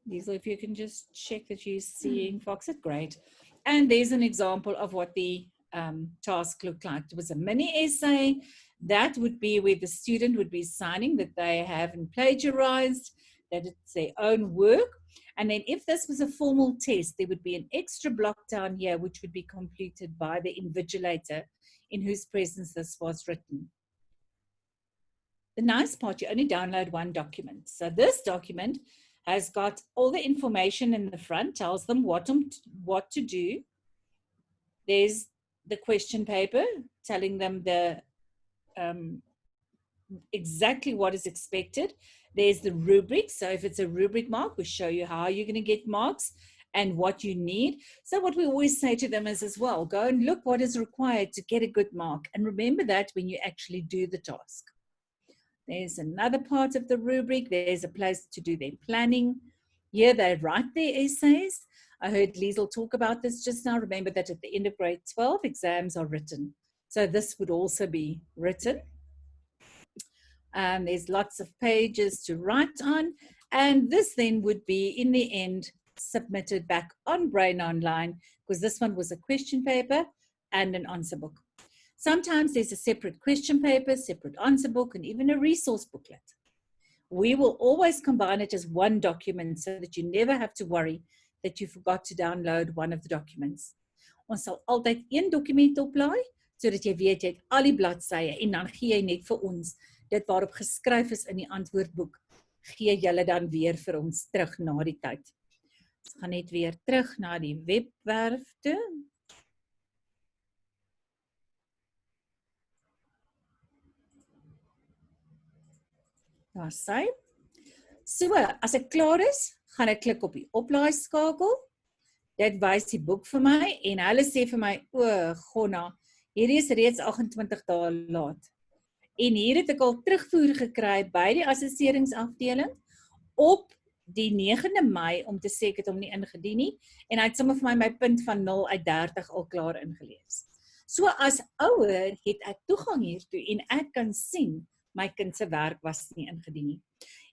Liesel, if you can just check that you're seeing Foxit, great. And there's an example of what the task looked like. It was a mini essay. That would be where the student would be signing that they haven't plagiarized, that it's their own work. And then if this was a formal test, there would be an extra block down here, which would be completed by the invigilator in whose presence this was written. The nice part, you only download one document. So this document has got all the information in the front, tells them what to do. There's the question paper telling them the exactly what is expected. There's the rubric. So if it's a rubric mark, we show you how you're going to get marks and what you need. So what we always say to them is as well, go and look what is required to get a good mark. And remember that when you actually do the task. There's another part of the rubric. There's a place to do their planning. Here they write their essays. I heard Liesel talk about this just now. Remember that at the end of grade 12, exams are written. So this would also be written. There's lots of pages to write on. And this then would be, in the end, submitted back on Brain Online, because this one was a question paper and an answer book. Sometimes there's a separate question paper, separate answer book, and even a resource booklet. We will always combine it as one document so that you never have to worry that you forgot to download one of the documents. Ons sal altyd een dokument oplaai, sodat jy weet jy het al die bladsye en dan gee jy net vir ons dit waarop geskryf is in die antwoordboek, gee julle dan weer vir ons terug na die tyd. Ons gaan net weer terug na die webwerf toe. Daar sy. So, as ek klaar is, gaan ek klik op die oplaai skakel. Dit wys die boek vir my en hulle sê vir my, o, Gonna, hierdie is reeds 28 dae laat. En hier het ek al terugvoer gekry by die assesseringsafdeling op die 9de Mei om te sê ek het hom nie ingedien nie en hy het sommer vir my punt van 0 uit 30 al klaar ingelees. So as ouer het ek toegang hiertoe en ek kan sien my kind se werk was nie ingedien nie.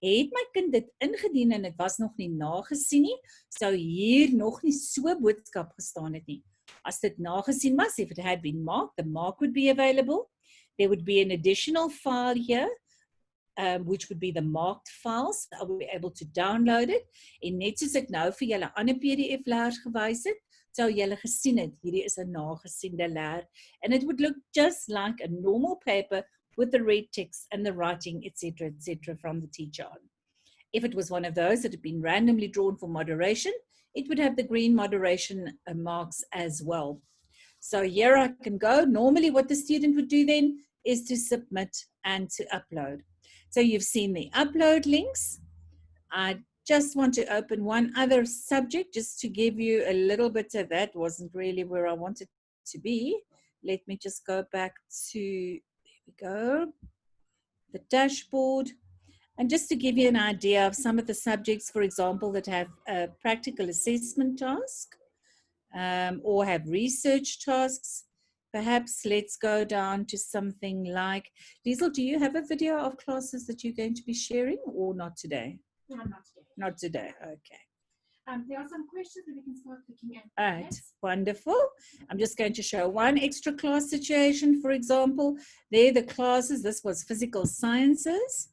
Het my kind dit ingedien en dit was nog nie nagesien nie, sou hier nog nie so boodskap gestaan het nie. As dit nagesien was, if it had been marked, the mark would be available. There would be an additional file here, which would be the marked files. I will be able to download it. En net soos ek nou vir julle ander PDF leers gewys het, sou julle gesien het, hierdie is 'n nagesiende leer. And it would look just like a normal paper with the red text and the writing, etc., from the teacher on. If it was one of those that had been randomly drawn for moderation, it would have the green moderation marks as well. So here I can go. Normally what the student would do then is to submit and to upload. So you've seen the upload links. I just want to open one other subject just to give you a little bit of that. Wasn't really where I wanted to be. Let me just go back to, there we go, the dashboard. And just to give you an idea of some of the subjects, for example, that have a practical assessment task. or have research tasks. Perhaps let's go down to something like, Liesl, do you have a video of classes that you're going to be sharing or not today? No, not today. Not today, okay. There are some questions that we can start looking at. All right, wonderful. I'm just going to show one extra class situation, for example. There the classes, this was physical sciences.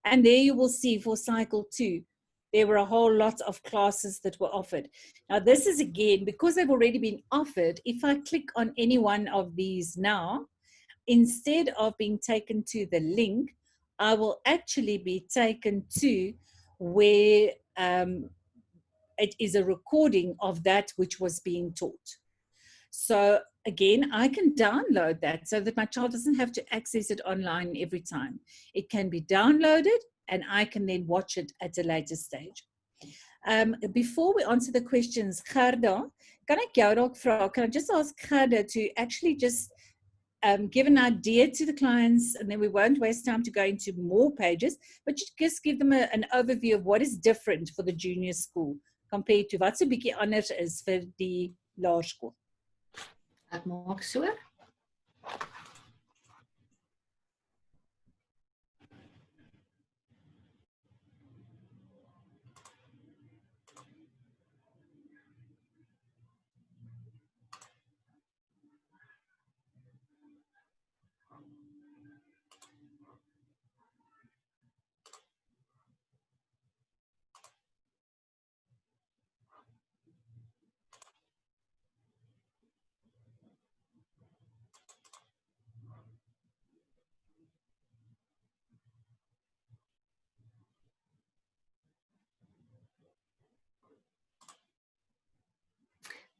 And there you will see for cycle 2, there were a whole lot of classes that were offered. Now this is again, because they've already been offered, if I click on any one of these now, instead of being taken to the link, I will actually be taken to where it is a recording of that which was being taught. So again, I can download that so that my child doesn't have to access it online every time. It can be downloaded and I can then watch it at a later stage. Before we answer the questions, Gerda, can I just ask Gerda to actually just give an idea to the clients, and then we won't waste time to go into more pages, but just give them an overview of what is different for the junior school compared to wat so bietjie anders is vir die laerskool. Ek maak so.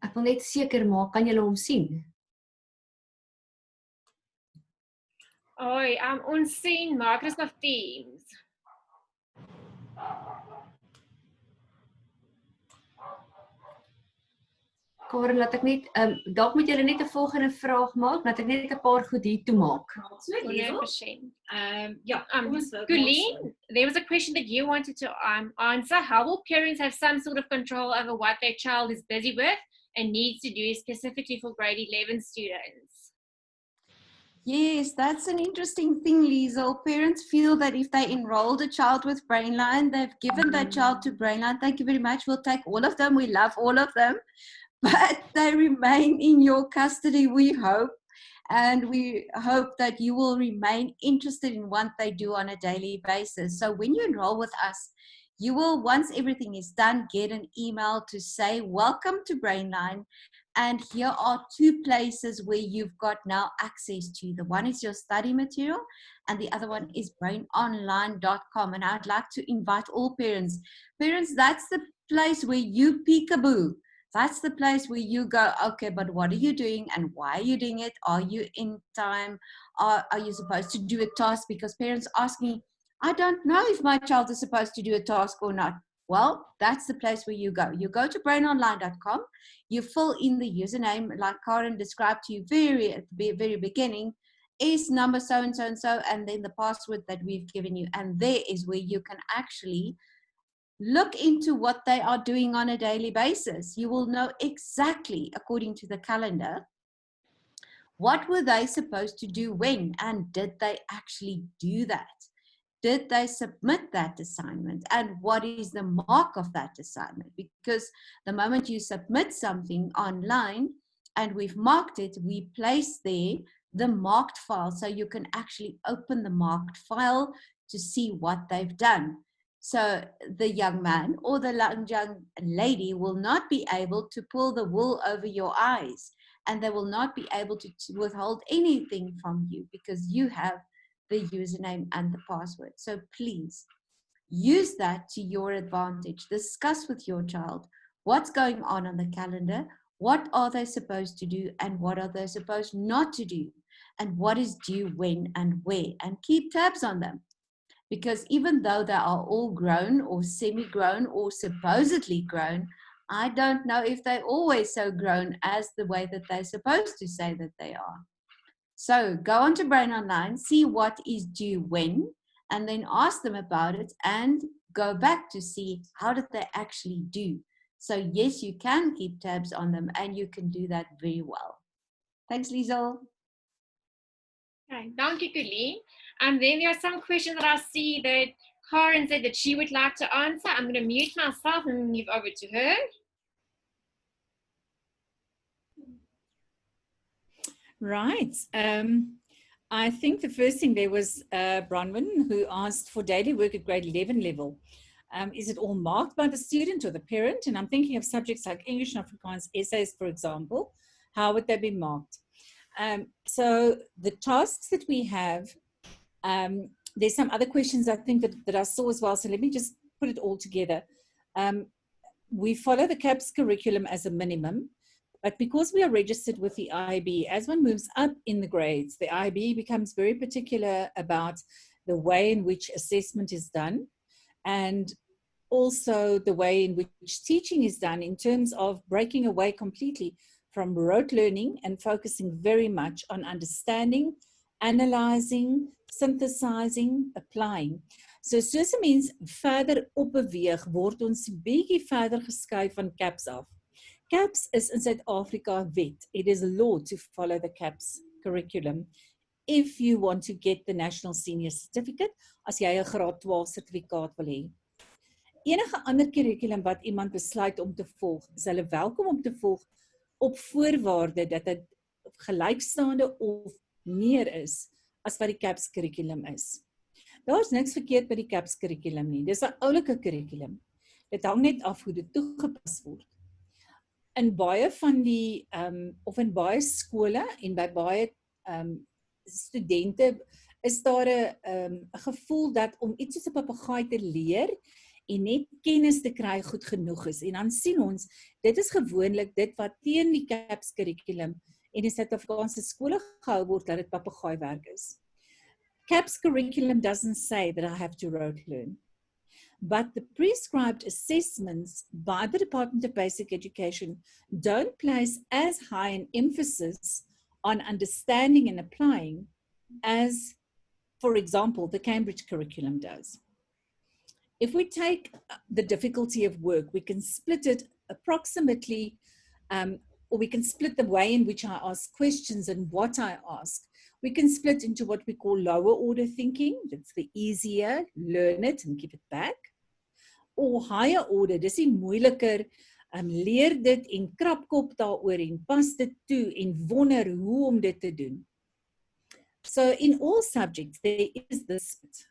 Ek wil net seker maak, kan julle hom sien? Oi, ons sien Microsoft Teams. Karen, laat ek net, dalk moet julle net 'n volgende vraag maak, laat ek net 'n paar goed hier toe maak. 100%. Yeah, Colleen, there was a question that you wanted to answer. How will parents have some sort of control over what their child is busy with and needs to do specifically for grade 11 students? Yes, that's an interesting thing, Liesl. Parents feel that if they enrolled a child with Brainline, they've given that child to Brainline. Thank you very much. We'll take all of them. We love all of them. But they remain in your custody, we hope. And we hope that you will remain interested in what they do on a daily basis. So when you enroll with us, you will, once everything is done, get an email to say, welcome to Brainline. And here are 2 places where you've got now access to. The one is your study material, and the other one is brainonline.com. And I'd like to invite all parents. Parents, that's the place where you peekaboo. That's the place where you go, okay, but what are you doing and why are you doing it? Are you in time? Are you supposed to do a task? Because parents ask me, I don't know if my child is supposed to do a task or not. Well, that's the place where you go. You go to brainonline.com, you fill in the username like Karen described to you at the very beginning, is number so and so and so, and then the password that we've given you. And there is where you can actually look into what they are doing on a daily basis. You will know exactly, according to the calendar, what were they supposed to do when, and did they actually do that? Did they submit that assignment, and what is the mark of that assignment? Because the moment you submit something online and we've marked it, we place there the marked file, so you can actually open the marked file to see what they've done. So the young man or the young lady will not be able to pull the wool over your eyes, and they will not be able to withhold anything from you because you have the username and the password. So please use that to your advantage. Discuss with your child what's going on the calendar, what are they supposed to do, and what are they supposed not to do, and what is due when and where, and keep tabs on them. Because even though they are all grown or semi-grown or supposedly grown, I don't know if they're always so grown as the way that they're supposed to say that they are. So go on to Brain Online, see what is due when, and then ask them about it and go back to see how did they actually do. So yes, you can keep tabs on them, and you can do that very well. Thanks, Liesel. Okay, thank you, Colleen. And then there are some questions that I see that Karen said that she would like to answer. I'm going to mute myself and move over to her. Right. I think the first thing there was Bronwyn, who asked for daily work at grade 11 level. Is it all marked by the student or the parent? And I'm thinking of subjects like English and Afrikaans essays, for example. How would they be marked? So the tasks that we have, there's some other questions I think that I saw as well. So let me just put it all together. We follow the CAPS curriculum as a minimum. But because we are registered with the IB, as one moves up in the grades, the IB becomes very particular about the way in which assessment is done and also the way in which teaching is done in terms of breaking away completely from rote learning and focusing very much on understanding, analyzing, synthesizing, applying. So soos 'n mens verder opbeweeg, word ons bietjie verder geskuif van CAPS af. CAPS is in Suid-Afrika wet. It is a law to follow the CAPS curriculum if you want to get the National Senior Certificate, as jy 'n graad 12 sertifikaat wil hê. Enige ander curriculum wat iemand besluit om te volg, is hulle welkom om te volg op voorwaarde dat dit gelykstaande of meer is as wat die CAPS curriculum is. Daar's niks verkeerd met die CAPS curriculum nie. Dis 'n oulike curriculum. Dit hang net af hoe dit toegepas word. In baie van die, of in baie skole en by baie studente is daar 'n gevoel dat om iets soos 'n papegaai te leer en net kennis te kry goed genoeg is. En dan sien ons, dit is gewoonlik dit wat teen die CAPS curriculum en die Suid-Afrikaanse skole gehou word, dat dit papegaaiwerk is. CAPS curriculum doesn't say that I have to rote learn. But the prescribed assessments by the Department of Basic Education don't place as high an emphasis on understanding and applying as, for example, the Cambridge curriculum does. If we take the difficulty of work, we can split it approximately, or we can split the way in which I ask questions and what I ask. We can split into what we call lower order thinking. That's the easier, learn it and give it back. Or higher order, dis die moeiliker, leer dit en krapkop daaroor en pas dit toe en wonder hoe om dit te doen. So in all subjects, there is this split.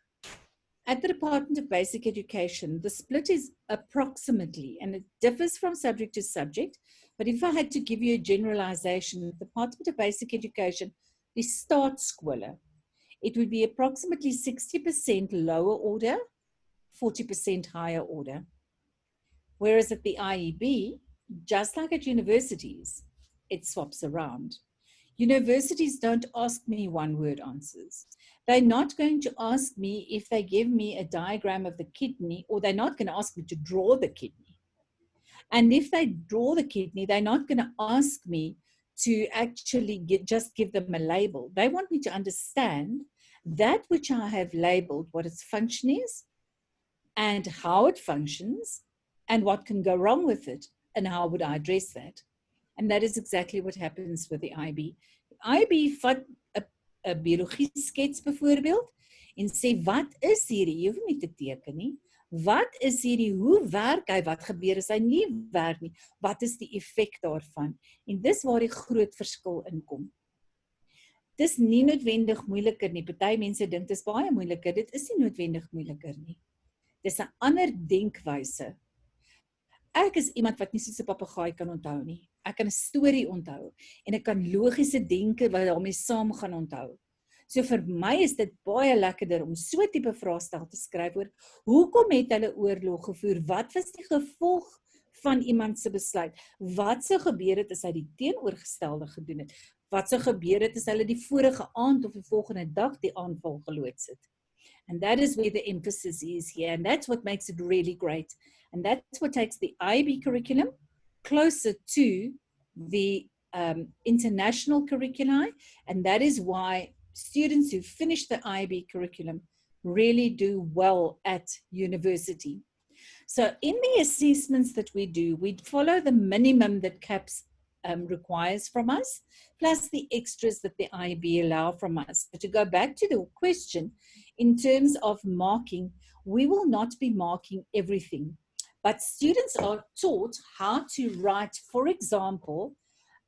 At the Department of Basic Education, the split is approximately, and it differs from subject to subject, but if I had to give you a generalization, the Department of Basic Education, die staatskole, it would be approximately 60% lower order, 40% higher order. Whereas at the IEB, just like at universities, it swaps around. Universities don't ask me one-word answers. They're not going to ask me if they give me a diagram of the kidney, or they're not going to ask me to draw the kidney. And if they draw the kidney, they're not going to ask me to actually just give them a label. They want me to understand that which I have labeled, what its function is, and how it functions, and what can go wrong with it, and how would I address that. And that is exactly what happens with the IB. IB vat 'n biologie skets byvoorbeeld en sê wat is hierdie, jy hoef nie te teken nie. Wat is hierdie, hoe werk hy, wat gebeur as hy nie werk nie, wat is die effek daarvan? En dis waar die groot verskil inkom. Dis nie noodwendig moeiliker nie, party mense dink dis baie moeiliker, dit is nie noodwendig moeiliker nie. Dis 'n ander denkwyse. Ek is iemand wat nie soos 'n papegaai kan onthou nie. Ek kan 'n storie onthou en ek kan logiese denke wat daarmee saam gaan onthou. So vir my is dit baie lekkerder om so 'n tipe vraestel te skryf oor hoekom het hulle oorlog gevoer? Wat was die gevolg van iemand se besluit? Wat sou gebeur het as hy die teenoorgestelde gedoen het? Wat sou gebeur het as hulle die vorige aand of die volgende dag die aanval geloods het? And that is where the emphasis is here, and that's what makes it really great. And that's what takes the IB curriculum closer to the international curricula, and that is why students who finish the IB curriculum really do well at university. So in the assessments that we do, we follow the minimum that CAPS requires from us, plus the extras that the IB allow from us. So to go back to the question, in terms of marking, we will not be marking everything, but students are taught how to write, for example,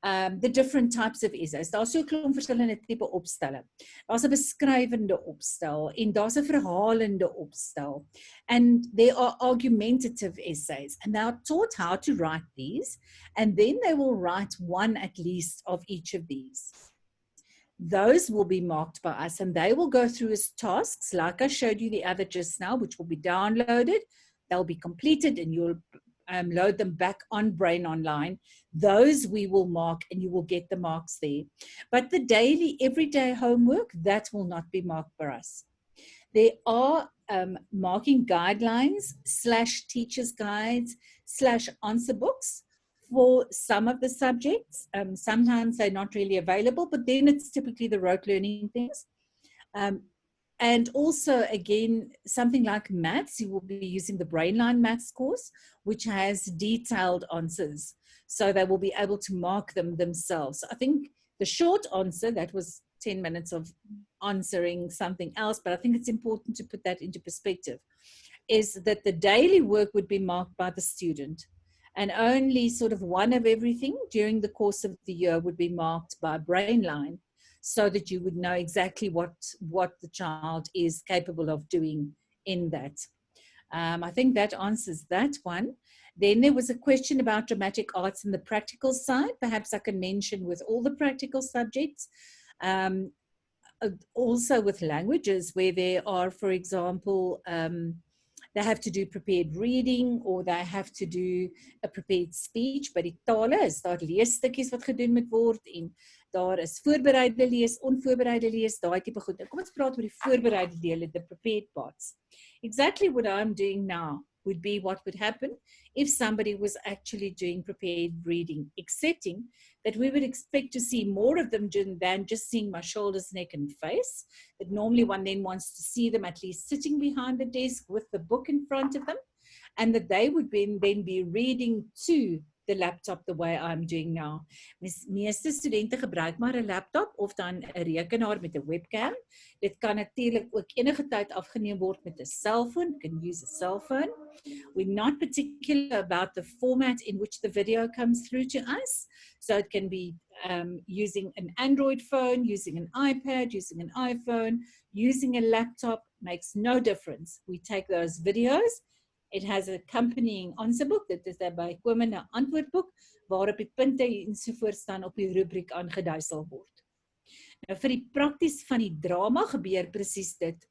the different types of essays. Daar's so 'n klomp verskillende tipe opstelle. Daar's 'n beskrywende opstel en daar's 'n verhalende opstel. And there are argumentative essays, and they are taught how to write these, and then they will write one at least of each of these. Those will be marked by us, and they will go through as tasks, like I showed you the other just now, which will be downloaded. They'll be completed, and you'll load them back on Brain Online. Those we will mark, and you will get the marks there. But the daily, everyday homework, that will not be marked by us. There are marking guidelines / teachers guides / answer books for some of the subjects. Sometimes they're not really available, but then it's typically the rote learning things. And also, again, something like maths, you will be using the Brainline maths course, which has detailed answers. So they will be able to mark them themselves. I think the short answer, that was 10 minutes of answering something else, but I think it's important to put that into perspective, is that the daily work would be marked by the student. And only sort of one of everything during the course of the year would be marked by Brainline, so that you would know exactly what the child is capable of doing in that. I think that answers that one. Then there was a question about dramatic arts and the practical side. Perhaps I can mention with all the practical subjects, also with languages, where there are, for example, they have to do prepared reading, or they have to do a prepared speech. By die tale is daar leesstukkies wat gedoen moet word, en daar is voorbereide lees, onvoorbereide lees, daai tipe goed. Kom ons praat oor die voorbereide dele, the prepared parts. Exactly what I'm doing now would be what would happen if somebody was actually doing prepared reading, excepting that we would expect to see more of them than just seeing my shoulders, neck, and face. That normally one then wants to see them at least sitting behind the desk with the book in front of them, and that they would then be reading to the laptop the way I'm doing now. Meeste studente gebruik maar 'n laptop of dan 'n rekenaar met 'n webcam. Dit kan natuurlik ook enige tyd afgeneem word met 'n cellphone. You can use a cell phone. We're not particular about the format in which the video comes through to us. So it can be using an Android phone, using an iPad, using an iPhone, using a laptop, makes no difference. We take those videos. It has an accompanying answer book. Dit is daarbij komende antwoordboek, waarop die punte ensovoorts dan op die rubriek aangeduisel word. Nou vir die prakties van die drama gebeur presies dit.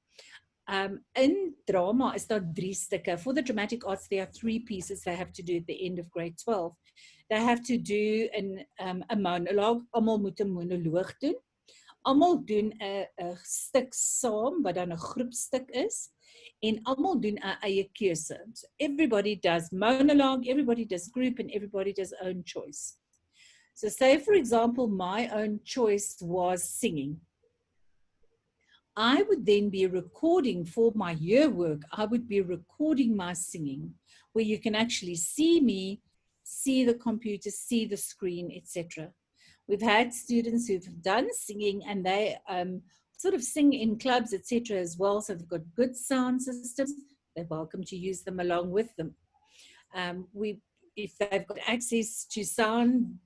In drama is daar 3 stukke. For the dramatic arts, there are 3 pieces they have to do at the end of grade 12. They have to do a monologue. Almal moet 'n monoloog doen. Almal doen 'n stuk saam, wat dan 'n groepstuk is. En almal doen 'n eie keuse. So everybody does monologue, everybody does group, and everybody does own choice. So say, for example, my own choice was singing. I would then be recording for my year work, I would be recording my singing, where you can actually see me, see the computer, see the screen, etc. We've had students who've done singing, and they sort of sing in clubs, etc. as well, so they've got good sound systems. They're welcome to use them along with them. If they've got access to sound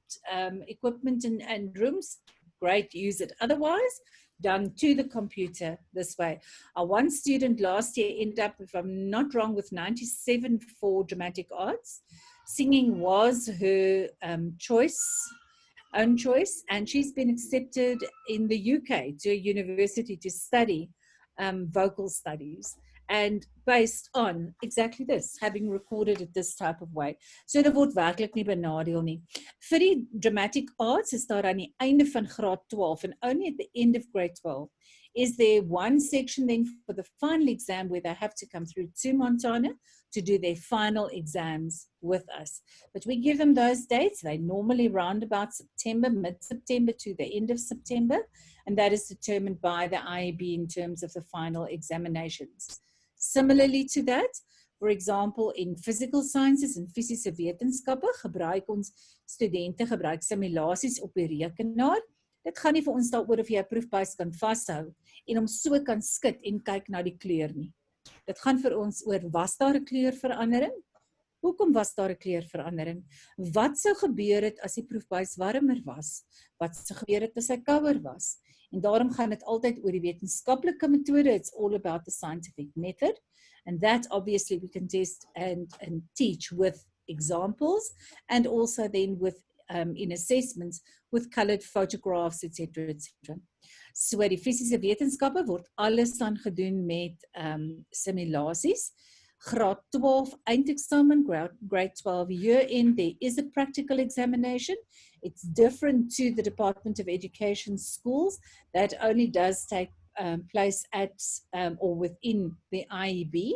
equipment and rooms, great, use it. Otherwise, done to the computer this way. One student last year ended up, if I'm not wrong, with 97 for dramatic arts. Singing was her own choice, and she's been accepted in the UK to a university to study vocal studies, and based on exactly this, having recorded it this type of way. So dit word werklik nie benadeel nie. Vir die dramatic arts is daar aan die einde van graad 12, and only at the end of grade 12 is there one section then for the final exam where they have to come through to Montana to do their final exams with us. But we give them those dates. They normally round about September, mid-September to the end of September, and that is determined by the IEB in terms of the final examinations. Similarly to that, For example, in physical sciences en fisiese wetenskappe gebruik ons studente gebruik simulasies op die rekenaar. Dit gaan nie vir ons daaroor of jy 'n proefbuis kan vashou en hom so kan skud en kyk na die kleur nie. Dit gaan vir ons oor, was daar 'n kleurverandering? Hoekom was daar 'n kleurverandering? Wat sou gebeur het as die proefbuis warmer was? Wat sou gebeur het as hy kouer was? En daarom gaan dit altyd oor die wetenskaplike metode. It's all about the scientific method. And that obviously we can test and teach with examples, and also then with in assessments with colored photographs, etc. etc. So die fisiese wetenskappe word alles dan gedoen met simulasies. Graad 12 eindeksamen, grade 12 year-end, there is a practical examination. It's different to the Department of Education schools. That only does take place at or within the IEB.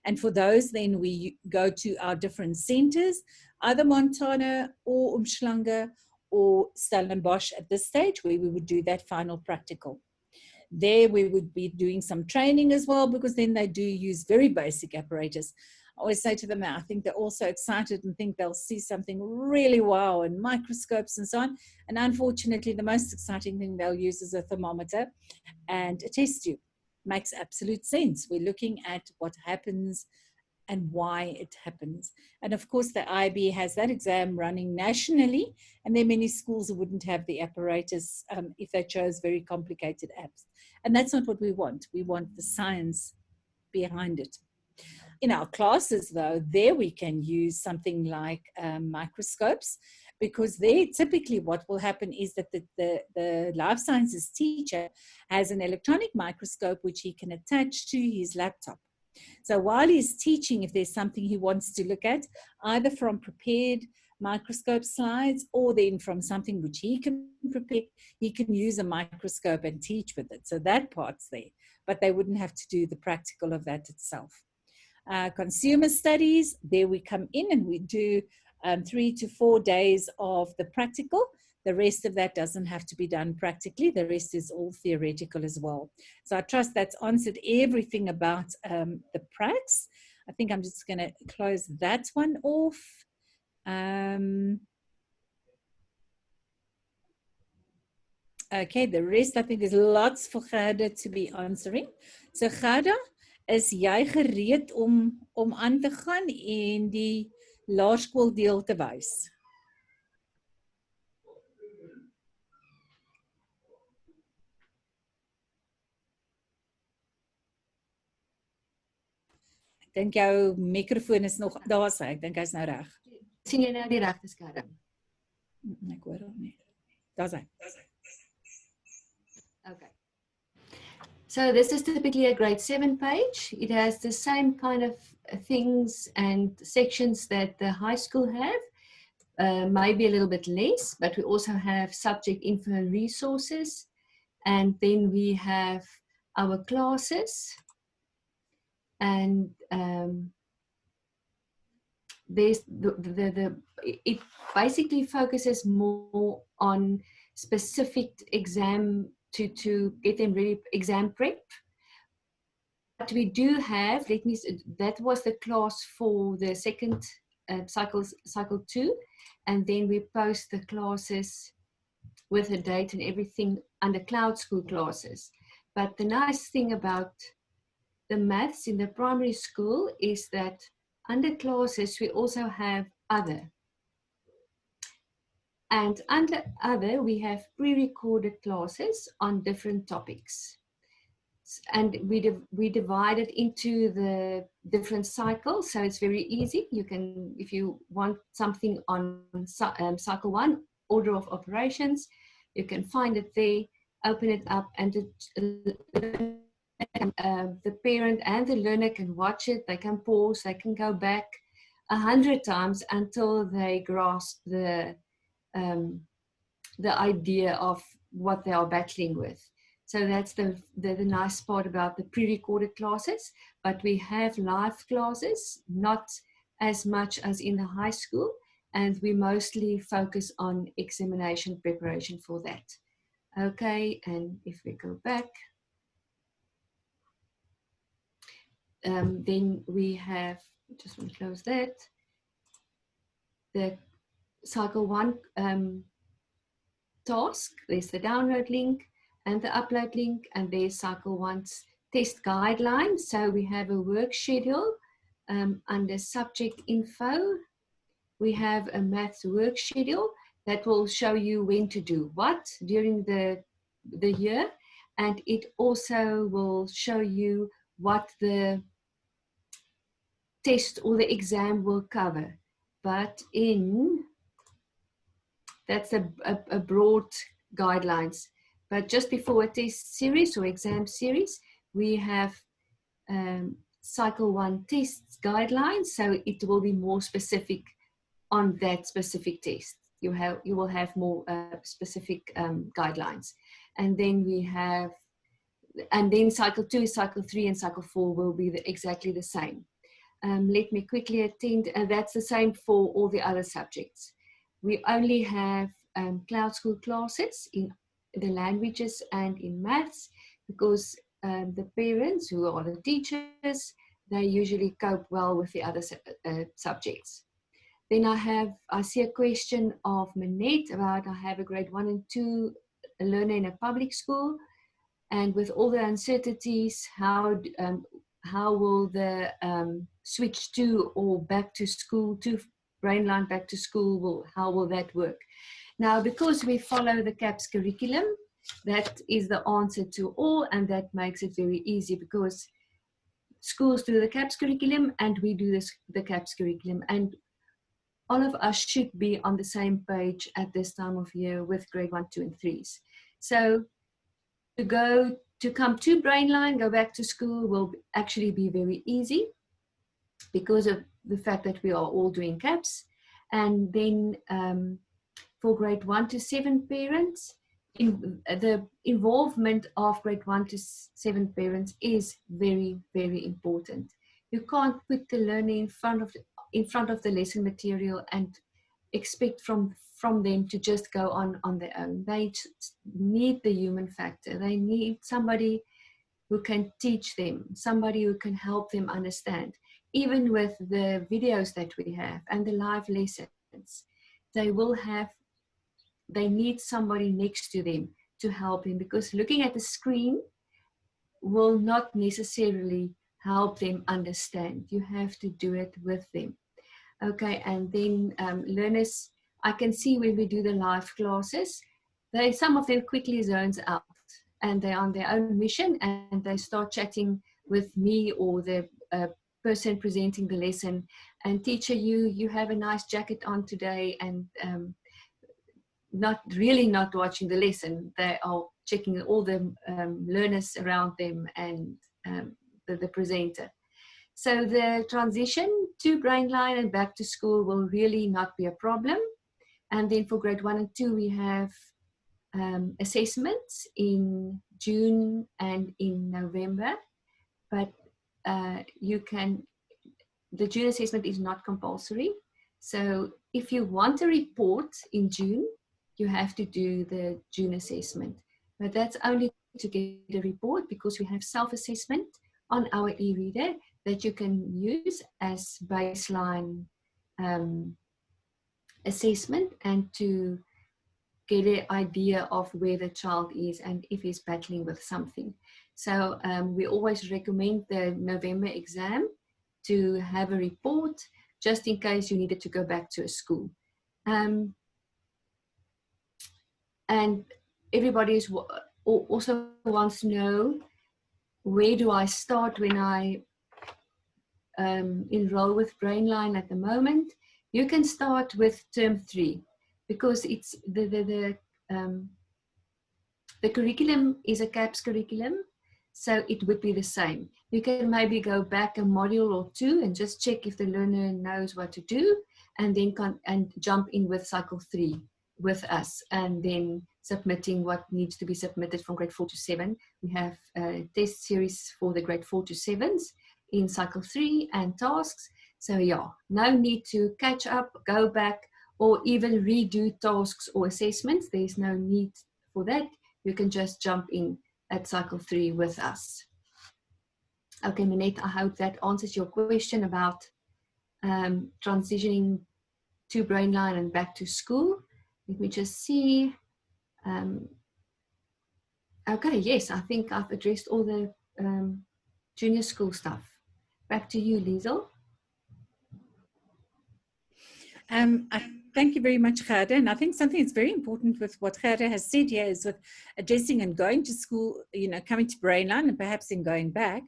And for those, then we go to our different centers, either Montana or Umhlanga or Stellenbosch at this stage, where we would do that final practical. There we would be doing some training as well, because then they do use very basic apparatus. I always say to them, I think they're also excited and think they'll see something really wow and microscopes and so on. And unfortunately, the most exciting thing they'll use is a thermometer and a test tube. Makes absolute sense. We're looking at what happens and why it happens. And of course, the IB has that exam running nationally, and there are many schools who wouldn't have the apparatus if they chose very complicated apps. And that's not what we want. We want the science behind it. In our classes, though, there we can use something like microscopes, because there typically what will happen is that the life sciences teacher has an electronic microscope which he can attach to his laptop. So while he's teaching, if there's something he wants to look at, either from prepared microscope slides or then from something which he can prepare, he can use a microscope and teach with it. So that part's there, but they wouldn't have to do the practical of that itself. Consumer studies, there we come in and we do 3 to 4 days of the practical. The rest of that doesn't have to be done practically. The rest is all theoretical as well. So I trust that's answered everything about the pracs. I think I'm just going to close that one off. Okay, the rest, I think there's lots for Gerda to be answering. So Gerda, is jy gereed om aan te gaan en die laerskool deel te wys? Ek dink jou mikrofoon is nog daar, ek dink hy's nou reg. Sien jy nou die regte skerm? Ek hoor hom nie. Daar's hy. Okay. So this is typically a grade 7 page. It has the same kind of things and sections that the high school have, maybe a little bit less, but we also have subject info and resources. And then we have our classes. And there's it basically focuses more on specific exam to get them ready, exam prep. But we do have, that was the class for the second cycle 2, and then we post the classes with a date and everything under Cloud School classes. But the nice thing about the maths in the primary school is that under classes we also have other. And under other, we have pre-recorded classes on different topics. And we divide it into the different cycles, so it's very easy. You can, if you want something on cycle 1, order of operations, you can find it there, open it up, and the parent and the learner can watch it, they can pause, they can go back 100 times until they grasp the idea of what they are battling with. So that's the nice part about the pre-recorded classes, but we have live classes, not as much as in the high school, and we mostly focus on examination preparation for that. Okay, and if we go back, then we have just want to close that. The cycle 1 task, there's the download link and the upload link, and there's cycle 1's test guidelines. So we have a work schedule under subject info. We have a maths work schedule that will show you when to do what during the year, and it also will show you what the test or the exam will cover. But that's a broad guidelines. But just before a test series or exam series, we have cycle 1 tests guidelines, so it will be more specific on that specific test. You will have more specific guidelines. And then we have, and then cycle 2, cycle 3, and cycle 4 will be exactly the same. Let me quickly attend, and that's the same for all the other subjects. We only have Cloud School classes in the languages and in maths, because the parents who are the teachers, they usually cope well with the other subjects. Then I see a question of Manette about, I have a grade 1 and 2 learner in a public school, and with all the uncertainties, how will the switch to or back to school, to Brainline back to school, how will that work? Now, because we follow the CAPS curriculum, that is the answer to all, and that makes it very easy, because schools do the CAPS curriculum and we do the CAPS curriculum, and all of us should be on the same page at this time of year with grade 1, 2, and 3s. So to come to Brainline, go back to school will actually be very easy because of the fact that we are all doing CAPS. And then for grade 1 to 7 parents, the involvement of grade 1 to 7 parents is very, very important. You can't put the learner in front of the lesson material and expect from them to just go on their own. They need the human factor. They need somebody who can teach them, somebody who can help them understand. Even with the videos that we have and the live lessons, they need somebody next to them to help them, because looking at the screen will not necessarily help them understand. You have to do it with them. Okay, and then learners, I can see when we do the live classes, some of them quickly zones out and they're on their own mission and they start chatting with me or the person presenting the lesson, and teacher, you have a nice jacket on today, and not watching the lesson. They are checking all the learners around them and the presenter. So the transition to Brainline and back to school will really not be a problem. And then for grade 1 and 2, we have assessments in June and in November, but the June assessment is not compulsory. So if you want a report in June, you have to do the June assessment. But that's only to get a report, because we have self-assessment on our e-reader that you can use as baseline assessment, and to get an idea of where the child is and if he's battling with something. So we always recommend the November exam to have a report, just in case you needed to go back to a school. And everybody also wants to know, where do I start when I enroll with Brainline at the moment? You can start with term 3, because it's the curriculum is a CAPS curriculum, so it would be the same. You can maybe go back a module or 2 and just check if the learner knows what to do, and then jump in with cycle 3 with us, and then submitting what needs to be submitted from grade 4 to 7. We have a test series for the grade 4 to 7s in cycle 3 and tasks. So yeah, no need to catch up, go back, or even redo tasks or assessments. There's no need for that. You can just jump in at cycle 3 with us. Okay, Manette, I hope that answers your question about transitioning to Brainline and back to school. Let me just see. Okay, yes, I think I've addressed all the junior school stuff. Back to you, Liesel. I thank you very much, Gerda. And I think something that's very important with what Gerda has said here is with addressing and going to school, coming to Brainline and perhaps then going back.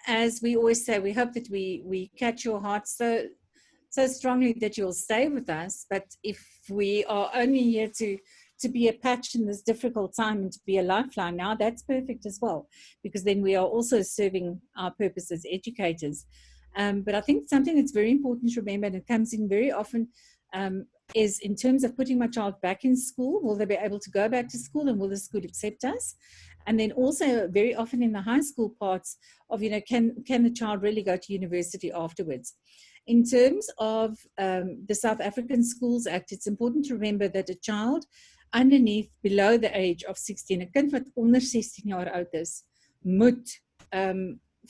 As we always say, we hope that we catch your heart so strongly that you'll stay with us. But if we are only here to be a patch in this difficult time and to be a lifeline now, that's perfect as well, because then we are also serving our purpose as educators. But I think something that's very important to remember, and it comes in very often, is in terms of putting my child back in school. Will they be able to go back to school, and will the school accept us? And then also very often in the high school parts of, can the child really go to university afterwards? In terms of the South African Schools Act, it's important to remember that a child below the age of 16, 'n kind wat onder 16 jaar oud is, moet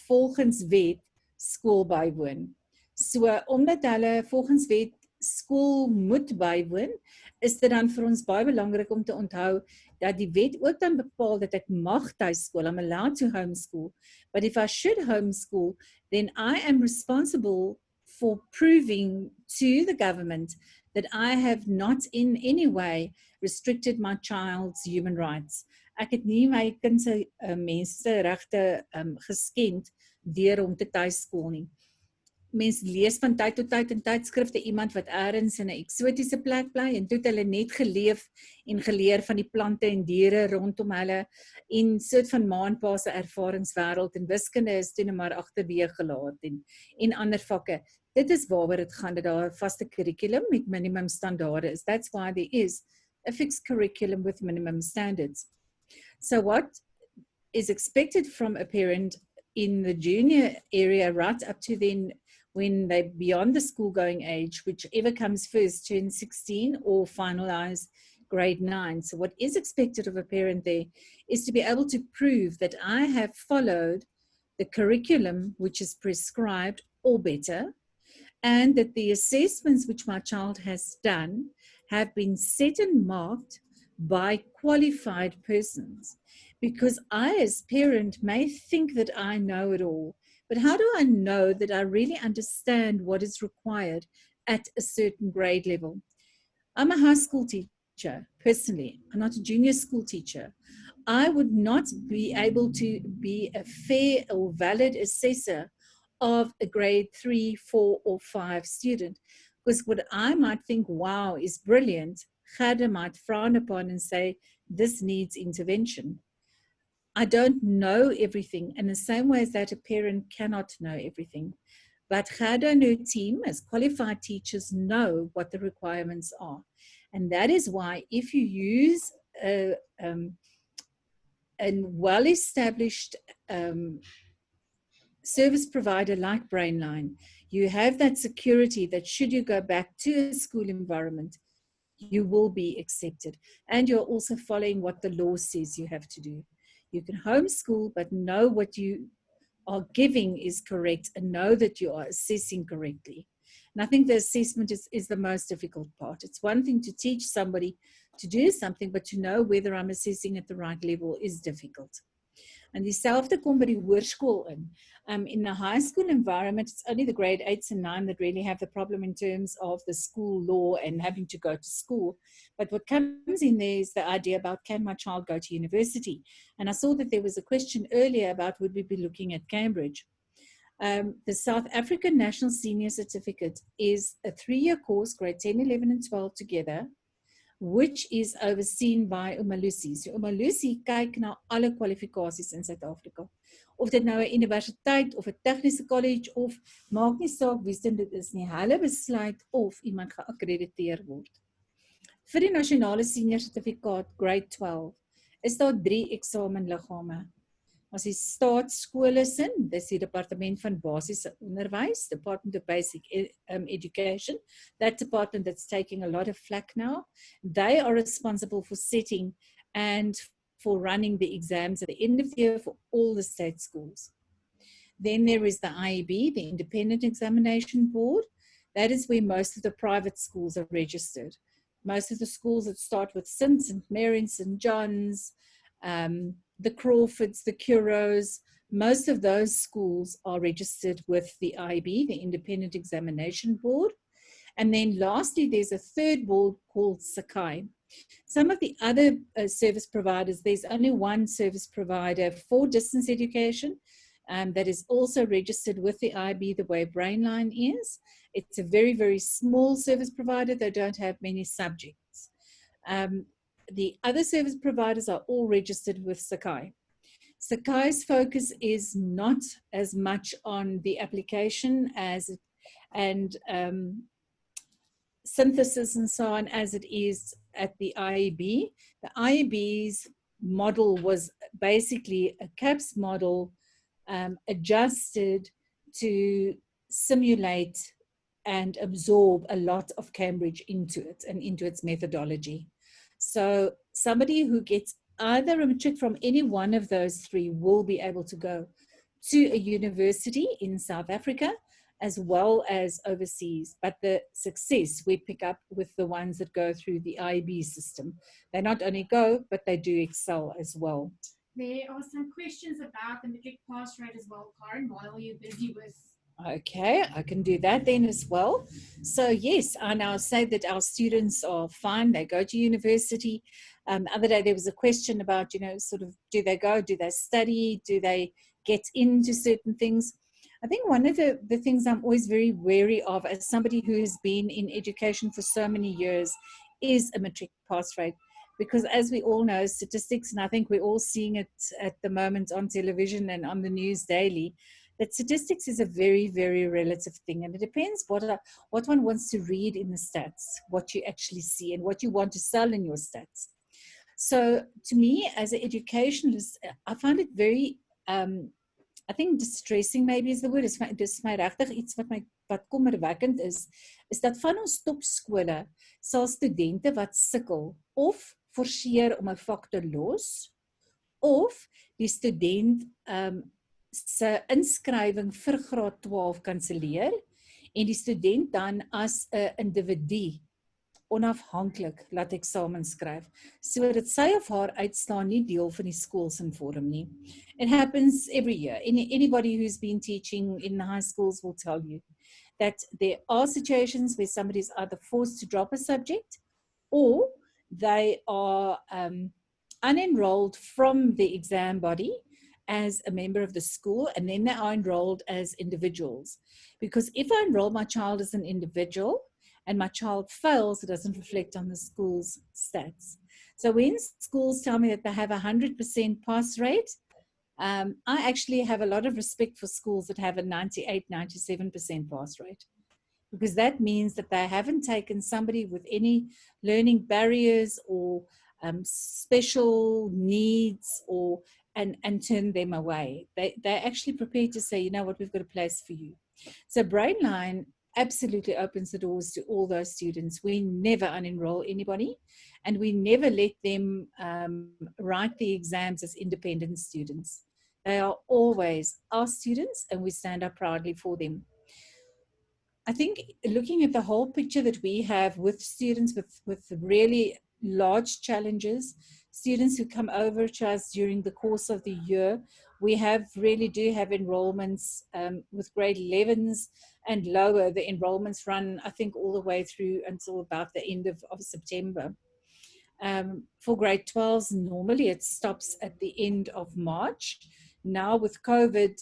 volgens wet skool bywoon. So omdat hulle volgens wet skool moet bywoon, is dit dan vir ons baie belangrik om te onthou dat die wet ook dan bepaal dat ek mag tuiskool, I'm allowed to homeschool, but if I should homeschool, then I am responsible for proving to the government that I have not in any way restricted my child's human rights. Ek het nie my kind se menseregte geskend deur om te tuiskool nie. Mense lees van tyd tot tyd in tydskrifte iemand wat ergens in 'n eksotiese plek bly en toe het hulle net geleef en geleer van die plante en diere rondom hulle en soort van maanpa se ervaringswêreld en wiskunde is toe net maar agterweë gelaat en ander vakke. Dit is waaroor dit gaan, dat daar 'n vaste curriculum met minimum standaarde is. That's why there is a fixed curriculum with minimum standards. So what is expected from a parent in the junior area right up to then when they're beyond the school-going age, whichever comes first, turn 16 or finalize grade 9. So what is expected of a parent there is to be able to prove that I have followed the curriculum which is prescribed or better, and that the assessments which my child has done have been set and marked by qualified persons. Because I, as parent, may think that I know it all, but how do I know that I really understand what is required at a certain grade level? I'm a high school teacher, personally. I'm not a junior school teacher. I would not be able to be a fair or valid assessor of a grade 3, 4, or 5 student. Because what I might think, wow, is brilliant, Gerda might frown upon and say, this needs intervention. I don't know everything, in the same way as that a parent cannot know everything. But Gerda and her team, as qualified teachers, know what the requirements are. And that is why if you use a well-established service provider like Brainline, you have that security that should you go back to a school environment, you will be accepted. And you're also following what the law says you have to do. You can homeschool, but know what you are giving is correct and know that you are assessing correctly. And I think the assessment is the most difficult part. It's one thing to teach somebody to do something, but to know whether I'm assessing at the right level is difficult. And dieselfde kom by die hoërskool in. In the high school environment, it's only the grade 8s and 9 that really have the problem in terms of the school law and having to go to school. But what comes in there is the idea about, can my child go to university? And I saw that there was a question earlier about, would we be looking at Cambridge? The South African National Senior Certificate is a 3-year course, grade 10, 11, and 12 together, which is overseen by Umalusi. So Umalusi kyk na alle kwalifikasies in Suid-Afrika. Of dit nou 'n universiteit of 'n tegniese college of maak nie saak wie dit is nie. Hulle besluit of iemand geakkrediteer word. Vir die nasionale senior sertifikaat grade 12 is daar 3 eksamenliggame. As die staatsskole sin, dis die Departement van Basiese Onderwys, Department of Basic Education, that department that's taking a lot of flack now. They are responsible for setting and for running the exams at the end of the year for all the state schools. Then there is the IEB, the Independent Examination Board. That is where most of the private schools are registered. Most of the schools that start with St. Mary's, St. John's, the Crawfords, the Curos, most of those schools are registered with the IEB, the Independent Examination Board. And then lastly, there's a third board called Sakai. Some of the other service providers, there's only one service provider for distance education that is also registered with the IB the way Brainline is. It's a very, very small service provider. They don't have many subjects. The other service providers are all registered with Sakai. Sakai's focus is not as much on the application and synthesis and so on as it is at the IEB. The IEB's model was basically a CAPS model adjusted to simulate and absorb a lot of Cambridge into it and into its methodology. So somebody who gets either a matric from any one of those three will be able to go to a university in South Africa as well as overseas. But the success we pick up with the ones that go through the IB system. They not only go, but they do excel as well. There are some questions about the matric pass rate as well, Karen, while you're busy with. Okay, I can do that then as well. So yes, I now say that our students are fine. They go to university. The other day there was a question about, sort of, do they go, do they study, do they get into certain things? I think one of the things I'm always very wary of as somebody who has been in education for so many years is a matric pass rate. Because as we all know, statistics, and I think we're all seeing it at the moment on television and on the news daily, that statistics is a very, very relative thing. And it depends what one wants to read in the stats, what you actually see and what you want to sell in your stats. So to me, as an educationalist, I find it very, I think distressing maybe is the word. Dis my regtig iets wat kommerwekkend is dat van ons topskole sal studente wat sukkel of forceer om 'n vak te los, of die student se inskrywing vir graad 12 kanselleer en die student dan as 'n individu onafhanklik laat eksamen skryf, sodat sy of haar uitstaan nie deel van die skool se vorm nie. It happens every year. Anybody who's been teaching in high schools will tell you that there are situations where somebody is either forced to drop a subject or they are unenrolled from the exam body as a member of the school, and then they are enrolled as individuals. Because if I enroll my child as an individual and my child fails, it doesn't reflect on the school's stats. So when schools tell me that they have 100% pass rate, I actually have a lot of respect for schools that have a 98, 97% pass rate, because that means that they haven't taken somebody with any learning barriers or special needs and turned them away. They're actually prepared to say, you know what, we've got a place for you. So Brainline absolutely opens the doors to all those students. We never unenroll anybody, and we never let them write the exams as independent students. They are always our students, and we stand up proudly for them. I think looking at the whole picture that we have with students with really large challenges, students who come over to us during the course of the year, we really do have enrollments with grade 11s and lower. The enrollments run, I think, all the way through until about the end of September. For grade 12s, normally it stops at the end of March. Now with COVID,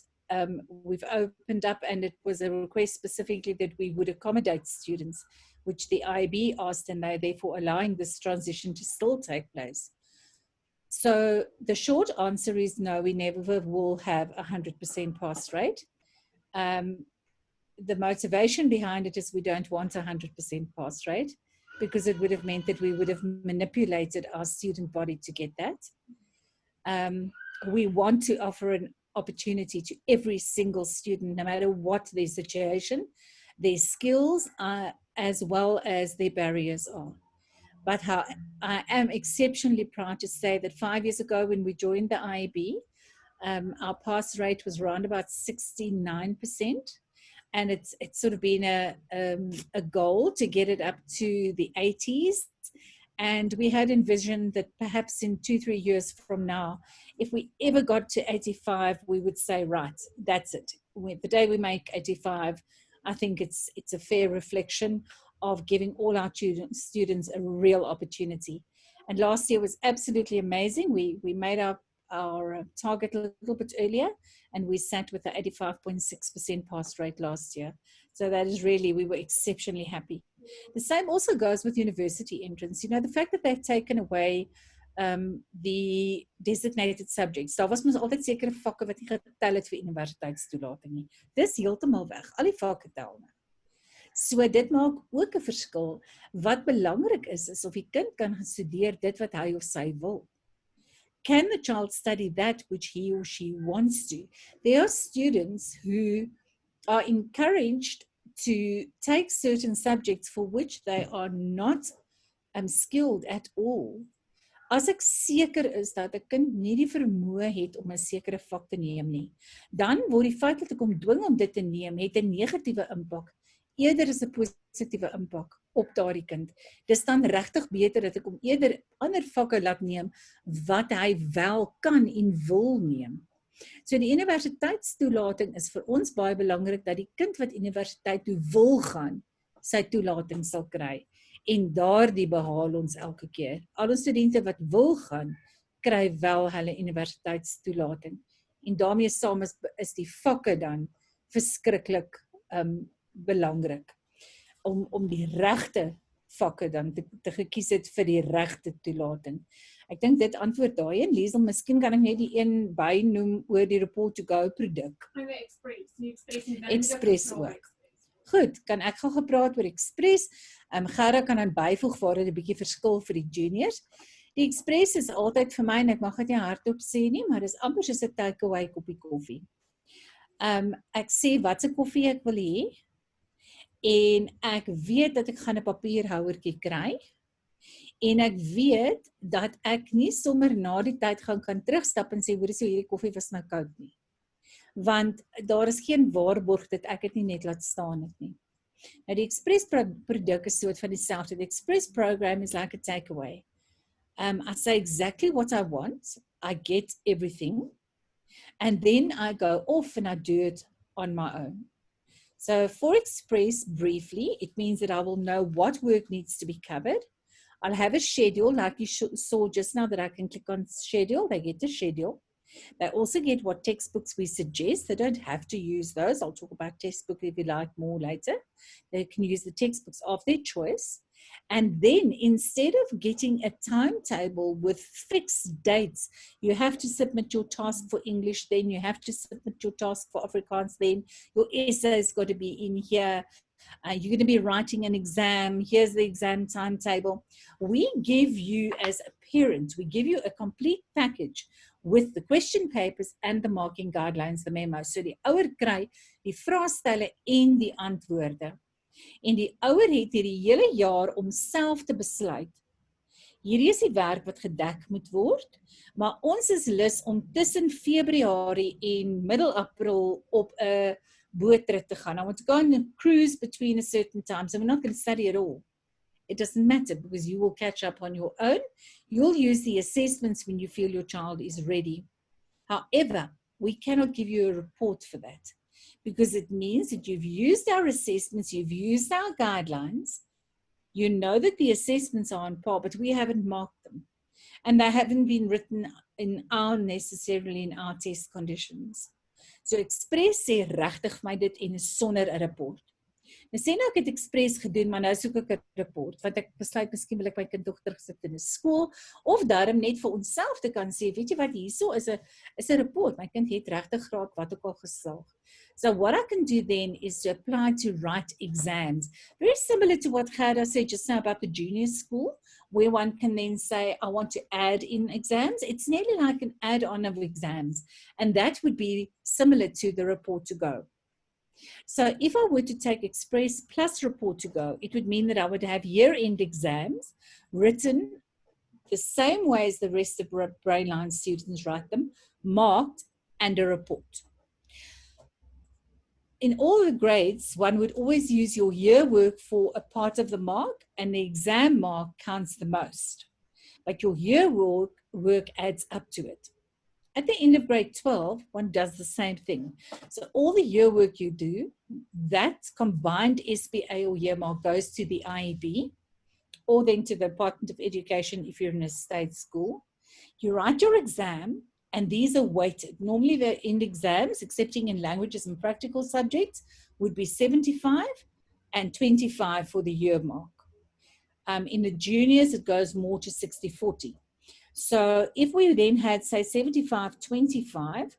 we've opened up, and it was a request specifically that we would accommodate students, which the IB asked, and they're therefore allowing this transition to still take place. So the short answer is no, we never will have 100% pass rate. The motivation behind it is we don't want 100% pass rate, because it would have meant that we would have manipulated our student body to get that. We want to offer an opportunity to every single student, no matter what their situation, their skills are, as well as their barriers are. But I am exceptionally proud to say that 5 years ago when we joined the IEB, Our pass rate was around about 69%. And it's sort of been a goal to get it up to the 80s. And we had envisioned that perhaps in 2-3 years from now, if we ever got to 85, we would say, right, that's it. The day we make 85, I think it's a fair reflection of giving all our students a real opportunity. And last year was absolutely amazing. We made our target a little bit earlier, and we sat with the 85.6% pass rate last year. So that is really, we were exceptionally happy. The same also goes with university entrance. You know, the fact that they've taken away die designated subjects. Daar was mos altyd sekere vakke wat nie getel het vir universiteitstoelating nie. Dis heeltemal weg. Al die vakke tel nou. So dit maak ook 'n verskil. Wat belangrik is of die kind kan studeer dit wat hy of sy wil. Can the child study that which he or she wants to? There are students who are encouraged to take certain subjects for which they are not skilled at all. As ek seker is dat 'n kind nie die vermoë het om 'n sekere vak te neem nie, dan word die feit dat ek hom dwing om dit te neem, het 'n negatiewe impak, eerder as 'n positiewe impak op daardie kind. Dis dan regtig beter dat ek hom eerder ander vakke laat neem wat hy wel kan en wil neem. So die universiteitstoelating is vir ons baie belangrik dat die kind wat universiteit toe wil gaan, sy toelating sal kry. En daardie behaal ons elke keer. Al ons studente wat wil gaan, kry wel hulle universiteitstoelating. En daarmee saam is die vakke dan verskriklik belangrik. Om die regte vakke dan te gekies het vir die regte toelating. Ek dink dit antwoord daai en Liesel, miskien kan ek net die een bynoem oor die report to go produk. Express ook. Goed, kan ek gou gepraat oor Express? Gerda kan dan byvoeg waar dit 'n bietjie verskil vir die juniors. Die Express is altyd vir my, en ek mag dit nie hardop sê nie, maar dis amper soos 'n takeaway koppie koffie. Ek sê wat se koffie ek wil hê, en ek weet dat ek gaan 'n papierhouertjie kry, en ek weet dat ek nie sommer na die tyd kan terugstap en sê, hoor so hierdie koffie was nou koud nie. Want daar is geen waarborg dat ek dit nie net laat staan het nie. Nou die Express produk is soort van dieselfde. The Express program is like a takeaway. I say exactly what I want, I get everything, and then I go off and I do it on my own. So for Express, briefly, it means that I will know what work needs to be covered. I'll have a schedule, like you saw just now that I can click on schedule. They get the schedule. They also get what textbooks we suggest. They don't have to use those. I'll talk about textbook if you like more later. They can use the textbooks of their choice. And then instead of getting a timetable with fixed dates, you have to submit your task for English, then you have to submit your task for Afrikaans, then your essay's got to be in here. You're going to be writing an exam. Here's the exam timetable. We give you, as a parent, we give you a complete package with the question papers and the marking guidelines, the memo. So die ouer kry die vraestelle en die antwoorde. En die ouer het hierdie hele jaar om self te besluit. Hierdie is die werk wat gedek moet word, maar ons is lus om tussen Februarie en middel April op 'n bootrit te gaan. I want to go on a cruise between a certain time, so we're not going to study at all. It doesn't matter because you will catch up on your own. You'll use the assessments when you feel your child is ready. However, we cannot give you a report for that because it means that you've used our assessments, you've used our guidelines, you know that the assessments are on par, but we haven't marked them. And they haven't been written necessarily in our test conditions. So Express sê regtig vir my dit en is sonder 'n rapport. Nou sê nou ek het Express gedoen, maar nou soek ek 'n rapport, want ek besluit miskien wil ek my kind tog terugsit in 'n skool, of daarom net vir onsself te kan sê, weet jy wat, hierso is 'n rapport, my kind het regtig graad wat ook al geslaag. So what I can do then is to apply to write exams, very similar to what Gerda said just now about the junior school, where one can then say, I want to add in exams. It's nearly like an add-on of exams, and that would be similar to the report to go. So if I were to take Express plus report to go, it would mean that I would have year-end exams written the same way as the rest of Brainline students write them, marked and a report. In all the grades, one would always use your year work for a part of the mark, and the exam mark counts the most. But your year work adds up to it. At the end of grade 12, one does the same thing. So all the year work you do, that combined SPA or year mark goes to the IEB, or then to the Department of Education if you're in a state school. You write your exam, and these are weighted. Normally the end exams, excepting in languages and practical subjects, would be 75 and 25 for the year mark. In the juniors, it goes more to 60-40. So if we then had, say, 75-25,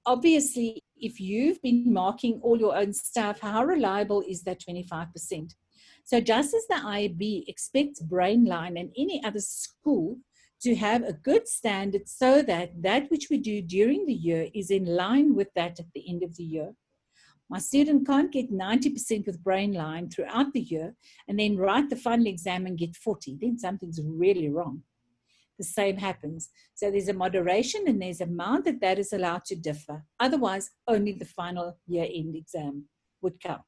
obviously, if you've been marking all your own stuff, how reliable is that 25%? So just as the IB expects Brainline and any other school to have a good standard so that that which we do during the year is in line with that at the end of the year. My student can't get 90% with Brainline throughout the year and then write the final exam and get 40. Then something's really wrong. The same happens. So there's a moderation and there's an amount that is allowed to differ. Otherwise, only the final year-end exam would count.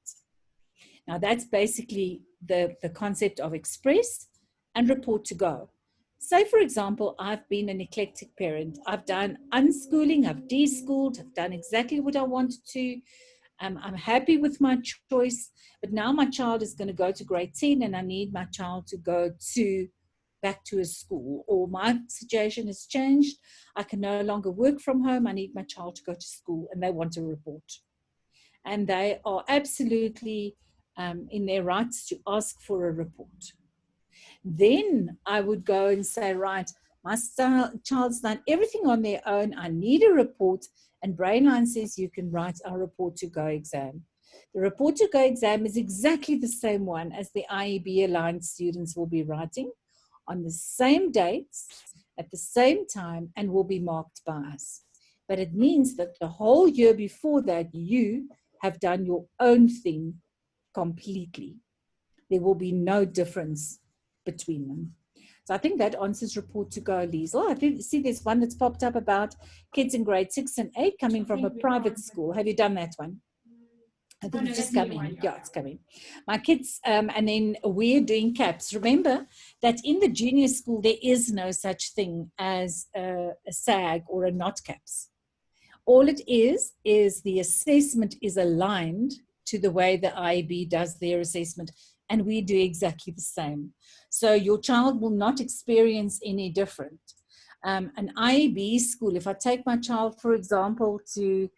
Now, that's basically the concept of express and report to go. Say, for example, I've been an eclectic parent. I've done unschooling, I've deschooled, I've done exactly what I wanted to. I'm happy with my choice, but now my child is going to go to grade 10 and I need my child to go back to a school, or my situation has changed. I can no longer work from home. I need my child to go to school, and they want a report. And they are absolutely in their rights to ask for a report. Then I would go and say, right, my child's done everything on their own. I need a report. And Brainline says you can write our report to go exam. The report to go exam is exactly the same one as the IEB aligned students will be writing on the same dates, at the same time, and will be marked by us. But it means that the whole year before that, you have done your own thing completely. There will be no difference between them. So I think that answers report to go, Liesl. I see there's one that's popped up about kids in grade 6 and 8 coming from a private school. Have you done that one? I think it's just coming. Yeah, it's coming. My kids, and then we're doing caps. Remember that in the junior school, there is no such thing as a SAG or a not caps. All it is the assessment is aligned to the way the IEB does their assessment, and we do exactly the same. So your child will not experience any different. An IEB school, if I take my child, for example, to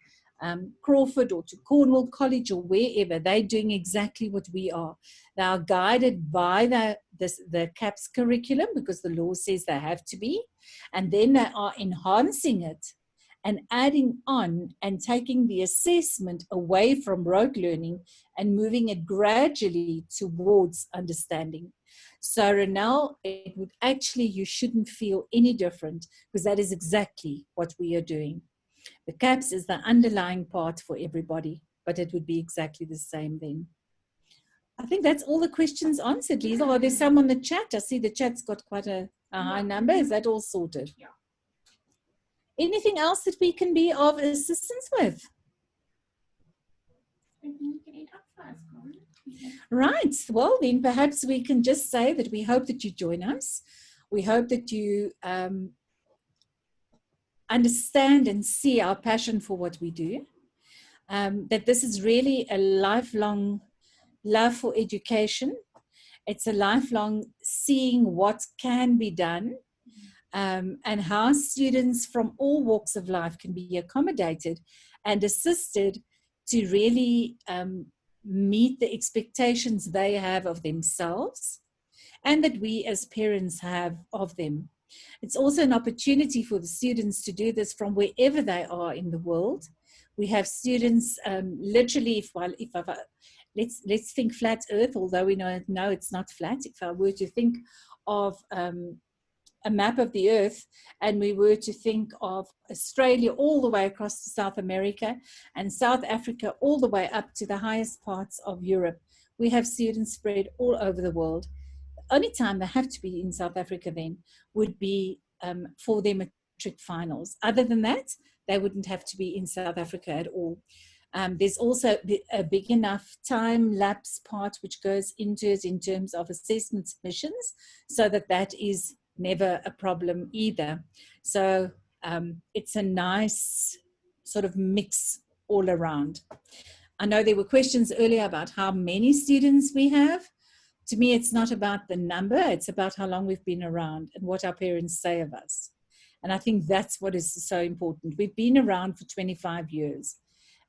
Crawford or to Cornwall College or wherever, they're doing exactly what we are. They are guided by the CAPS curriculum because the law says they have to be, and then they are enhancing it and adding on and taking the assessment away from rote learning and moving it gradually towards understanding. So Renelle, it would actually, you shouldn't feel any different because that is exactly what we are doing. The CAPS is the underlying part for everybody, but it would be exactly the same then. I think that's all the questions answered, Liesl. Are there some on the chat? I see the chat's got quite a high number. Is that all sorted? Yeah. Anything else that we can be of assistance with? Right. Well, then perhaps we can just say that we hope that you join us. We hope that you understand and see our passion for what we do. That this is really a lifelong love for education. It's a lifelong seeing what can be done and how students from all walks of life can be accommodated and assisted to really meet the expectations they have of themselves and that we as parents have of them. It's also an opportunity for the students to do this from wherever they are in the world. We have students literally, let's think flat earth, although we know it's not flat. If I were to think of a map of the earth and we were to think of Australia all the way across to South America and South Africa all the way up to the highest parts of Europe, we have students spread all over the world. The only time they have to be in South Africa then would be for their matric finals. Other than that, they wouldn't have to be in South Africa at all. There's also a big enough time lapse part which goes into it in terms of assessment submissions, so that is never a problem either. So it's a nice sort of mix all around. I know there were questions earlier about how many students we have. To me, it's not about the number, it's about how long we've been around and what our parents say of us. And I think that's what is so important. We've been around for 25 years.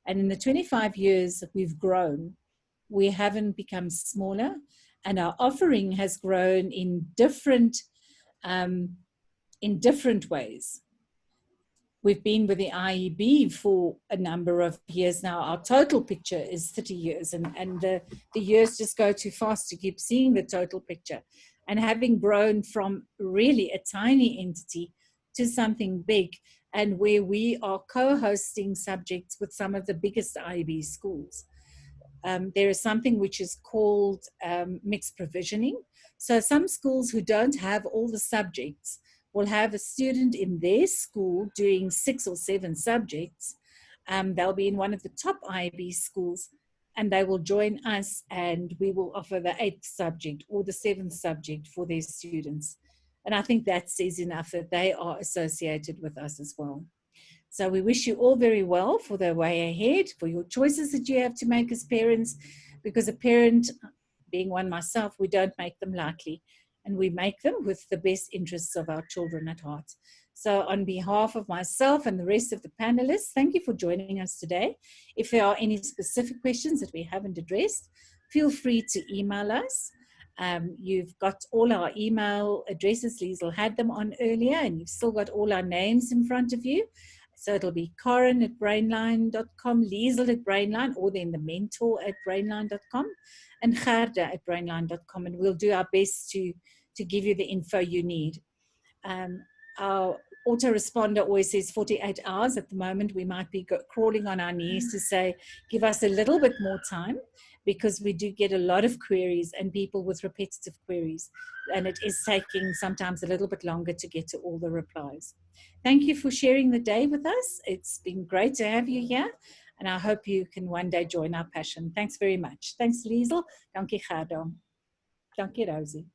And in the 25 years that we've grown, we haven't become smaller, and our offering has grown in different ways. We've been with the IEB for a number of years now. Our total picture is 30 years, and the years just go too fast to keep seeing the total picture. And having grown from really a tiny entity to something big, and where we are co-hosting subjects with some of the biggest IEB schools. There is something which is called mixed provisioning. So some schools who don't have all the subjects will have a student in their school doing 6 or 7 subjects. They'll be in one of the top IEB schools, and they will join us, and we will offer the 8th subject or the 7th subject for their students. And I think that says enough that they are associated with us as well. So we wish you all very well for the way ahead, for your choices that you have to make as parents, because a parent, being one myself, we don't make them lightly, and we make them with the best interests of our children at heart. So on behalf of myself and the rest of the panelists, thank you for joining us today. If there are any specific questions that we haven't addressed, feel free to email us. You've got all our email addresses. Liesl had them on earlier, and you've still got all our names in front of you. So it'll be Karen@brainline.com, Liesl@Brainline, or then the mentor@brainline.com, and Gerda@brainline.com. And we'll do our best to give you the info you need. Our autoresponder always says 48 hours. At the moment, we might be crawling on our knees to say, give us a little bit more time, because we do get a lot of queries and people with repetitive queries. And it is taking sometimes a little bit longer to get to all the replies. Thank you for sharing the day with us. It's been great to have you here. And I hope you can one day join our passion. Thanks very much. Thanks, Liesl. Dankie, Gerda. Dankie, Rosie.